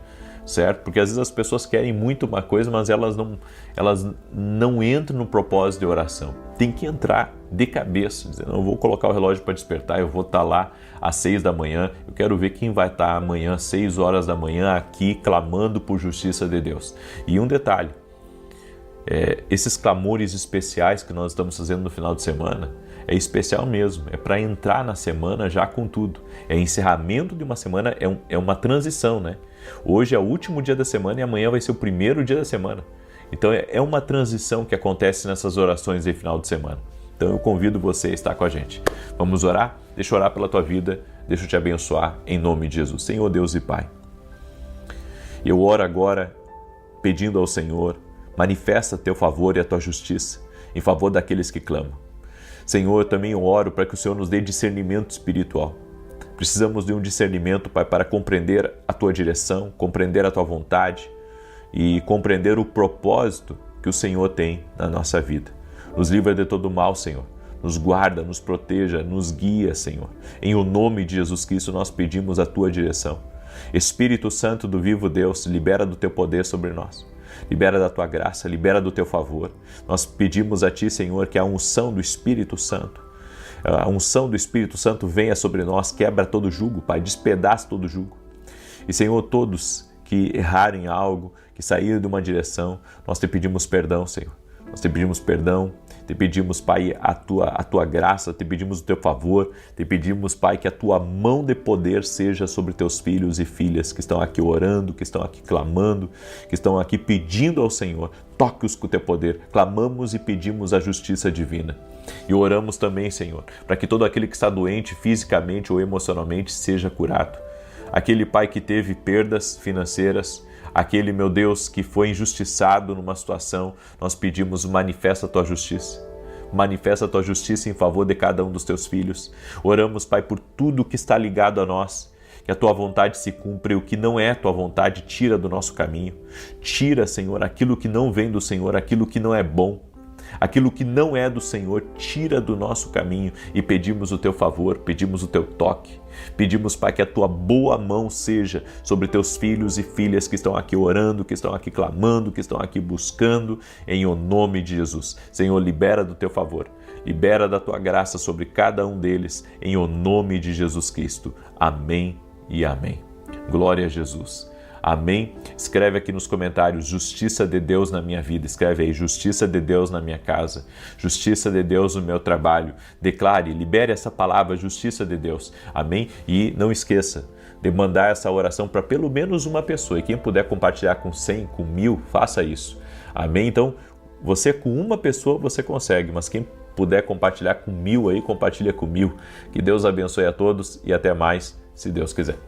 Certo? Porque às vezes as pessoas querem muito uma coisa, mas elas não entram no propósito de oração. Tem que entrar de cabeça, dizendo, eu vou colocar o relógio para despertar, eu vou estar lá às 6 da manhã, eu quero ver quem vai estar amanhã, às 6 horas da manhã, aqui, clamando por justiça de Deus. E um detalhe, esses clamores especiais que nós estamos fazendo no final de semana, é especial mesmo, é para entrar na semana já com tudo. É encerramento de uma semana, é uma transição, né? Hoje é o último dia da semana e amanhã vai ser o primeiro dia da semana. Então é uma transição que acontece nessas orações de final de semana. Então eu convido você a estar com a gente. Vamos orar? Deixa eu orar pela tua vida, deixa eu te abençoar em nome de Jesus. Senhor Deus e Pai, eu oro agora pedindo ao Senhor, manifesta teu favor e a tua justiça em favor daqueles que clamam. Senhor, eu também oro para que o Senhor nos dê discernimento espiritual. Precisamos de um discernimento, Pai, para compreender a Tua direção, compreender a Tua vontade e compreender o propósito que o Senhor tem na nossa vida. Nos livra de todo mal, Senhor. Nos guarda, nos proteja, nos guia, Senhor. Em o nome de Jesus Cristo nós pedimos a Tua direção. Espírito Santo do vivo Deus, libera do teu poder sobre nós. Libera da tua graça, libera do teu favor. Nós pedimos a ti, Senhor, que a unção do Espírito Santo, venha sobre nós, quebra todo jugo, Pai, despedaça todo jugo. E, Senhor, todos que errarem algo, que saíram de uma direção, nós te pedimos perdão, Senhor. Nós te pedimos perdão, te pedimos, Pai, a tua graça, te pedimos o teu favor, te pedimos, Pai, que a tua mão de poder seja sobre teus filhos e filhas que estão aqui orando, que estão aqui clamando, que estão aqui pedindo ao Senhor. Toque-os com o teu poder. Clamamos e pedimos a justiça divina. E oramos também, Senhor, para que todo aquele que está doente fisicamente ou emocionalmente seja curado. Aquele pai que teve perdas financeiras, aquele, meu Deus, que foi injustiçado numa situação, nós pedimos, manifesta a tua justiça. Manifesta a tua justiça em favor de cada um dos teus filhos. Oramos, Pai, por tudo que está ligado a nós, que a tua vontade se cumpra e o que não é a tua vontade, tira do nosso caminho. Tira, Senhor, aquilo que não vem do Senhor, aquilo que não é bom. Aquilo que não é do Senhor, tira do nosso caminho e pedimos o teu favor, pedimos o teu toque. Pedimos, Pai, que a tua boa mão seja sobre teus filhos e filhas que estão aqui orando, que estão aqui clamando, que estão aqui buscando, em o nome de Jesus. Senhor, libera do teu favor, libera da tua graça sobre cada um deles, em o nome de Jesus Cristo. Amém e amém. Glória a Jesus. Amém? Escreve aqui nos comentários, justiça de Deus na minha vida. Escreve aí, justiça de Deus na minha casa. Justiça de Deus no meu trabalho. Declare, libere essa palavra, justiça de Deus. Amém? E não esqueça de mandar essa oração para pelo menos uma pessoa. E quem puder compartilhar com 100, com 1000, faça isso. Amém? Então, você com uma pessoa você consegue, mas quem puder compartilhar com 1000 aí, compartilha com 1000. Que Deus abençoe a todos e até mais, se Deus quiser.